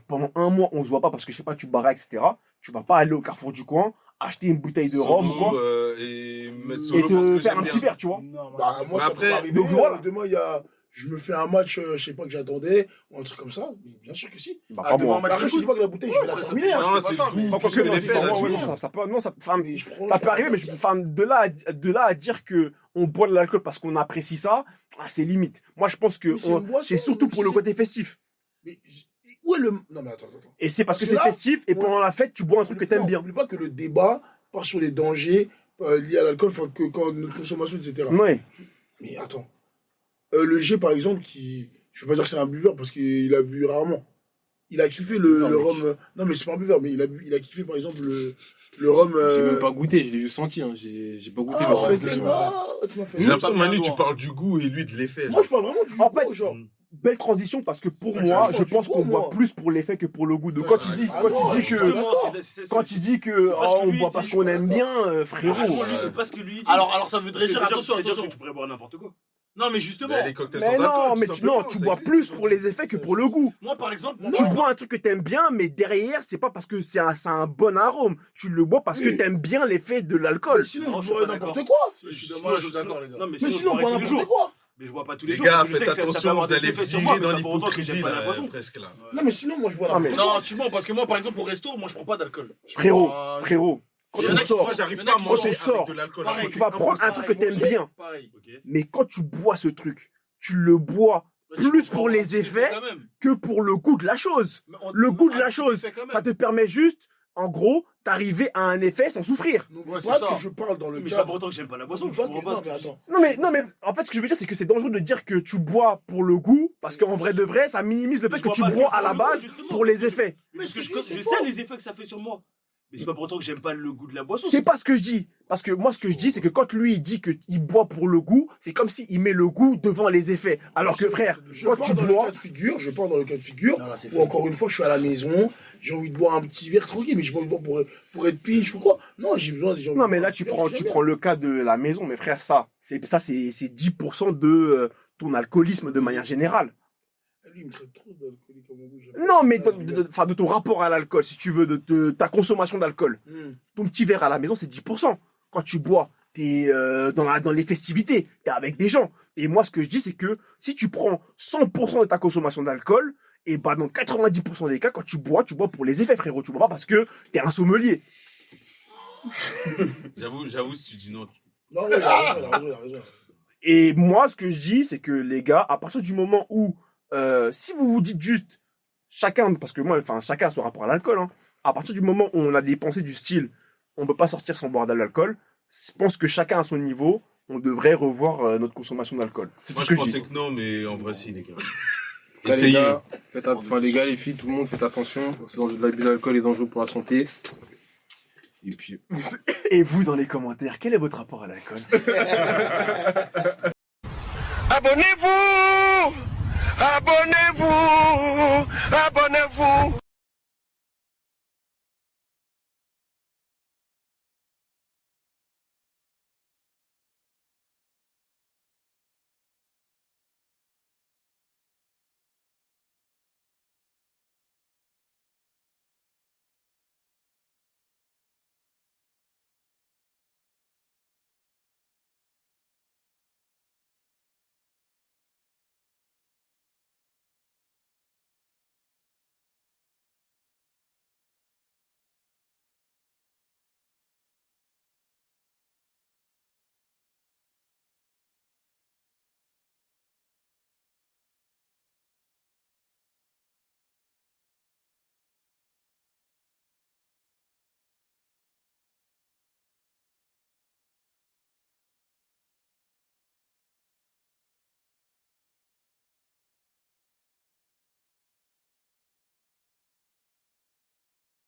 Speaker 1: pendant un mois, on se voit pas parce que je sais pas, tu barres, etc. Tu vas pas aller au Carrefour du coin, acheter une bouteille de rhum ou
Speaker 4: Solo,
Speaker 1: quoi,
Speaker 4: et mettre
Speaker 1: et
Speaker 4: solo parce
Speaker 1: te
Speaker 4: que
Speaker 1: faire
Speaker 4: j'aime
Speaker 1: un petit
Speaker 4: bien.
Speaker 1: verre, tu vois.
Speaker 3: Non,
Speaker 6: Bah, moi, ça
Speaker 4: après,
Speaker 6: peut arriver.
Speaker 1: donc voilà.
Speaker 6: Demain, je me fais un match, je sais pas que j'attendais, ou un truc comme ça. Mais bien sûr que si.
Speaker 1: Bah,
Speaker 3: Ah,
Speaker 1: pas
Speaker 3: demain,
Speaker 1: moi.
Speaker 3: un match
Speaker 6: Après,
Speaker 3: de
Speaker 6: je dis
Speaker 3: foot.
Speaker 6: pas que la bouteille, je vais la
Speaker 3: Ouais, ça
Speaker 6: terminer.
Speaker 3: peut-
Speaker 6: hein.
Speaker 4: Non,
Speaker 3: je sais
Speaker 4: c'est
Speaker 3: pas ça,
Speaker 4: le
Speaker 3: mais-
Speaker 4: goût.
Speaker 1: Pas
Speaker 4: Parce
Speaker 1: que
Speaker 4: que
Speaker 1: non,
Speaker 4: les faits, là,
Speaker 1: ouais,
Speaker 4: tu
Speaker 1: non,
Speaker 4: vois.
Speaker 1: ça peut, non, ça, enfin,
Speaker 6: Mais je prends-
Speaker 1: ça peut arriver, mais enfin, de là à dire que on boit de l'alcool parce qu'on apprécie ça, c'est limite. Moi, je pense que
Speaker 6: Mais c'est une boisson,
Speaker 1: c'est surtout
Speaker 6: même
Speaker 1: pour
Speaker 6: si
Speaker 1: le
Speaker 6: c'est-
Speaker 1: côté festif.
Speaker 6: Mais où est le. Non, mais attends.
Speaker 1: Et c'est parce que
Speaker 6: Parce
Speaker 1: c'est
Speaker 6: que là,
Speaker 1: festif, et
Speaker 6: on-
Speaker 1: pendant la fête, tu bois un truc que t'aimes bien.
Speaker 6: N'oublie pas que le débat part sur les dangers liés à l'alcool, enfin, que quand notre consommation, etc.
Speaker 1: Ouais.
Speaker 6: Mais attends. Le G, par exemple, je veux pas dire que c'est un buveur parce qu'il a bu rarement. il a kiffé le rhum. Non, mais c'est pas un buveur, mais il a kiffé, par exemple, le rhum.
Speaker 5: J'ai même pas goûté, je l'ai juste senti, hein. J'ai pas goûté
Speaker 6: Ah,
Speaker 5: le
Speaker 6: en
Speaker 5: rhum.
Speaker 6: fait, tu m'as fait.
Speaker 4: J'ai l'impression que Manu,
Speaker 3: toi.
Speaker 4: tu parles du goût et lui de l'effet.
Speaker 6: Moi, je parle vraiment du
Speaker 1: En
Speaker 6: goût,
Speaker 1: fait,
Speaker 6: genre.
Speaker 1: belle transition parce que pour
Speaker 6: Ça,
Speaker 1: moi,
Speaker 6: j'ai
Speaker 1: je
Speaker 6: pas
Speaker 1: pense
Speaker 6: du
Speaker 1: qu'on
Speaker 6: goût,
Speaker 1: boit
Speaker 6: moi.
Speaker 1: plus pour l'effet que pour le goût. Donc quand tu dis, quand tu dis que, quand tu dis que
Speaker 2: parce que
Speaker 1: oh, on
Speaker 2: lui,
Speaker 1: boit
Speaker 2: il
Speaker 1: parce
Speaker 2: dit,
Speaker 1: qu'on
Speaker 2: je
Speaker 1: aime
Speaker 2: suis
Speaker 1: bien, frérot.
Speaker 2: C'est pas ce que lui dit.
Speaker 3: Alors ça voudrait dire, attention,
Speaker 2: C'est-à-dire
Speaker 3: attention.
Speaker 2: que tu pourrais boire n'importe quoi.
Speaker 3: Non, mais justement,
Speaker 4: Les cocktails
Speaker 1: Mais
Speaker 4: sans
Speaker 1: non,
Speaker 4: alcool,
Speaker 1: mais
Speaker 4: tout
Speaker 1: tu, non,
Speaker 4: simplement,
Speaker 1: tu
Speaker 4: ça
Speaker 1: bois
Speaker 4: existe.
Speaker 1: plus pour les effets que pour le goût.
Speaker 3: moi, par exemple,
Speaker 1: Tu bois un truc que t'aimes bien, mais derrière, c'est pas parce que c'est un bon arôme. Tu le bois parce que
Speaker 6: Oui.
Speaker 1: t'aimes bien l'effet de l'alcool.
Speaker 6: Mais sinon,
Speaker 2: Non,
Speaker 6: je
Speaker 2: je suis
Speaker 6: bois
Speaker 2: pas
Speaker 6: n'importe
Speaker 2: d'accord.
Speaker 6: quoi.
Speaker 3: je suis d'accord, les gars.
Speaker 2: Non,
Speaker 6: Mais
Speaker 2: je
Speaker 6: sinon, on
Speaker 2: bois
Speaker 6: boit
Speaker 2: tous les jours.
Speaker 6: n'importe quoi.
Speaker 2: Mais je bois pas tous les
Speaker 4: Les
Speaker 2: jours.
Speaker 4: gars,
Speaker 2: parce que je
Speaker 4: faites
Speaker 2: sais que ça peut
Speaker 4: attention,
Speaker 2: avoir
Speaker 4: vous
Speaker 2: des
Speaker 4: allez
Speaker 2: effets sur moi,
Speaker 4: virer
Speaker 2: mais
Speaker 4: dans
Speaker 2: ça pour autant que
Speaker 4: l'hypocrisie,
Speaker 2: j'aime pas la
Speaker 4: là,
Speaker 2: boisson.
Speaker 4: presque, là.
Speaker 6: Non, mais sinon, moi, je bois
Speaker 1: Non, mais-
Speaker 6: n'importe quoi.
Speaker 3: Non, tu mens, parce que moi, par exemple, au resto, moi, je prends pas d'alcool. Je
Speaker 1: Frérot,
Speaker 3: prends,
Speaker 1: frérot, quand
Speaker 3: Il y en
Speaker 1: on
Speaker 3: a qui
Speaker 1: sort,
Speaker 4: Moi, j'arrive
Speaker 3: Quand
Speaker 4: pas à
Speaker 3: on
Speaker 4: manger
Speaker 1: sort,
Speaker 4: avec de l'alcool.
Speaker 3: pareil,
Speaker 1: tu vas prendre un truc que t'aimes bien.
Speaker 3: Pareil.
Speaker 2: Ok.
Speaker 1: Mais quand tu bois ce truc, tu le bois plus pour les effets
Speaker 3: Quand même.
Speaker 1: que pour le goût de la chose.
Speaker 3: Mais on-
Speaker 1: Le goût de
Speaker 3: on-
Speaker 1: la
Speaker 3: on
Speaker 1: chose,
Speaker 3: fait quand même.
Speaker 1: ça te permet juste, en gros, d'arriver à un effet sans souffrir.
Speaker 6: N'oublie
Speaker 3: Ouais, c'est
Speaker 6: pas
Speaker 3: ça.
Speaker 6: que je parle dans le
Speaker 2: Mais c'est pas
Speaker 6: cadre.
Speaker 2: pour autant que j'aime pas la boisson. Je
Speaker 6: N'oublie pas
Speaker 2: comprends
Speaker 6: que-
Speaker 2: pas.
Speaker 6: Non, mais attends.
Speaker 1: Non mais, en fait, ce que je veux dire, c'est que c'est dangereux de dire que tu bois pour le goût, parce qu'en vrai de vrai, ça minimise le fait que
Speaker 2: bois
Speaker 1: tu
Speaker 2: pas
Speaker 1: bois
Speaker 2: que
Speaker 1: à
Speaker 2: pour
Speaker 1: la
Speaker 2: le
Speaker 1: base
Speaker 2: goût, justement.
Speaker 1: pour les effets.
Speaker 2: Parce que je
Speaker 6: c'est
Speaker 2: sais
Speaker 6: faux.
Speaker 2: les effets que ça fait sur moi. Mais c'est pas pour autant que j'aime pas le goût de la boisson.
Speaker 1: C'est pas ce que je dis. Parce que moi, ce que je dis, c'est que quand lui, il dit qu'il boit pour le goût, c'est comme s'il met le goût devant les effets. Alors que frère,
Speaker 6: Je
Speaker 1: quand
Speaker 6: pars
Speaker 1: tu
Speaker 6: dans le
Speaker 1: bois,
Speaker 6: cas de figure, je pars dans le cas de figure,
Speaker 3: Non, c'est
Speaker 6: où encore une fois, je suis à la maison, j'ai envie de boire un petit verre tranquille, mais je bois pour être pinch ou quoi. Non, j'ai besoin de...
Speaker 1: non mais là, tu prends le cas de la maison, mais frère, c'est 10% de ton alcoolisme de manière générale.
Speaker 6: Lui, il me traite trop d'alcoolique à mon goût. j'aime
Speaker 1: Non,
Speaker 6: pas.
Speaker 1: mais
Speaker 6: Ouais,
Speaker 1: de ton rapport à l'alcool, si tu veux, de ta consommation d'alcool. Ton petit verre à la maison, c'est 10%. Quand tu bois, t'es dans les festivités, t'es avec des gens. Et moi, ce que je dis, c'est que si tu prends 100% de ta consommation d'alcool, et bah dans 90% des cas, quand tu bois pour les effets, frérot. Tu bois pas parce que t'es un sommelier.
Speaker 4: J'avoue, si tu dis non.
Speaker 6: Non, ouais, il a raison.
Speaker 1: Et moi, ce que je dis, c'est que les gars, à partir du moment où, si vous vous dites juste, chacun, parce que moi, enfin, chacun a son rapport à l'alcool, hein, à partir du moment où on a des pensées du style, on peut pas sortir sans boire de l'alcool, je pense que chacun à son niveau, on devrait revoir notre consommation d'alcool. C'est tout
Speaker 4: Moi,
Speaker 1: ce
Speaker 4: je
Speaker 1: que je
Speaker 4: pensais
Speaker 1: dis.
Speaker 4: que non, mais en vrai, si, les gars.
Speaker 5: Les
Speaker 4: Essayez.
Speaker 5: gars, les gars, les filles, tout le monde, faites attention. L'abus d'alcool est dangereux pour la santé. Et puis,
Speaker 1: Et vous, dans les commentaires, quel est votre rapport à l'alcool?
Speaker 8: Abonnez-vous! Abonnez-vous!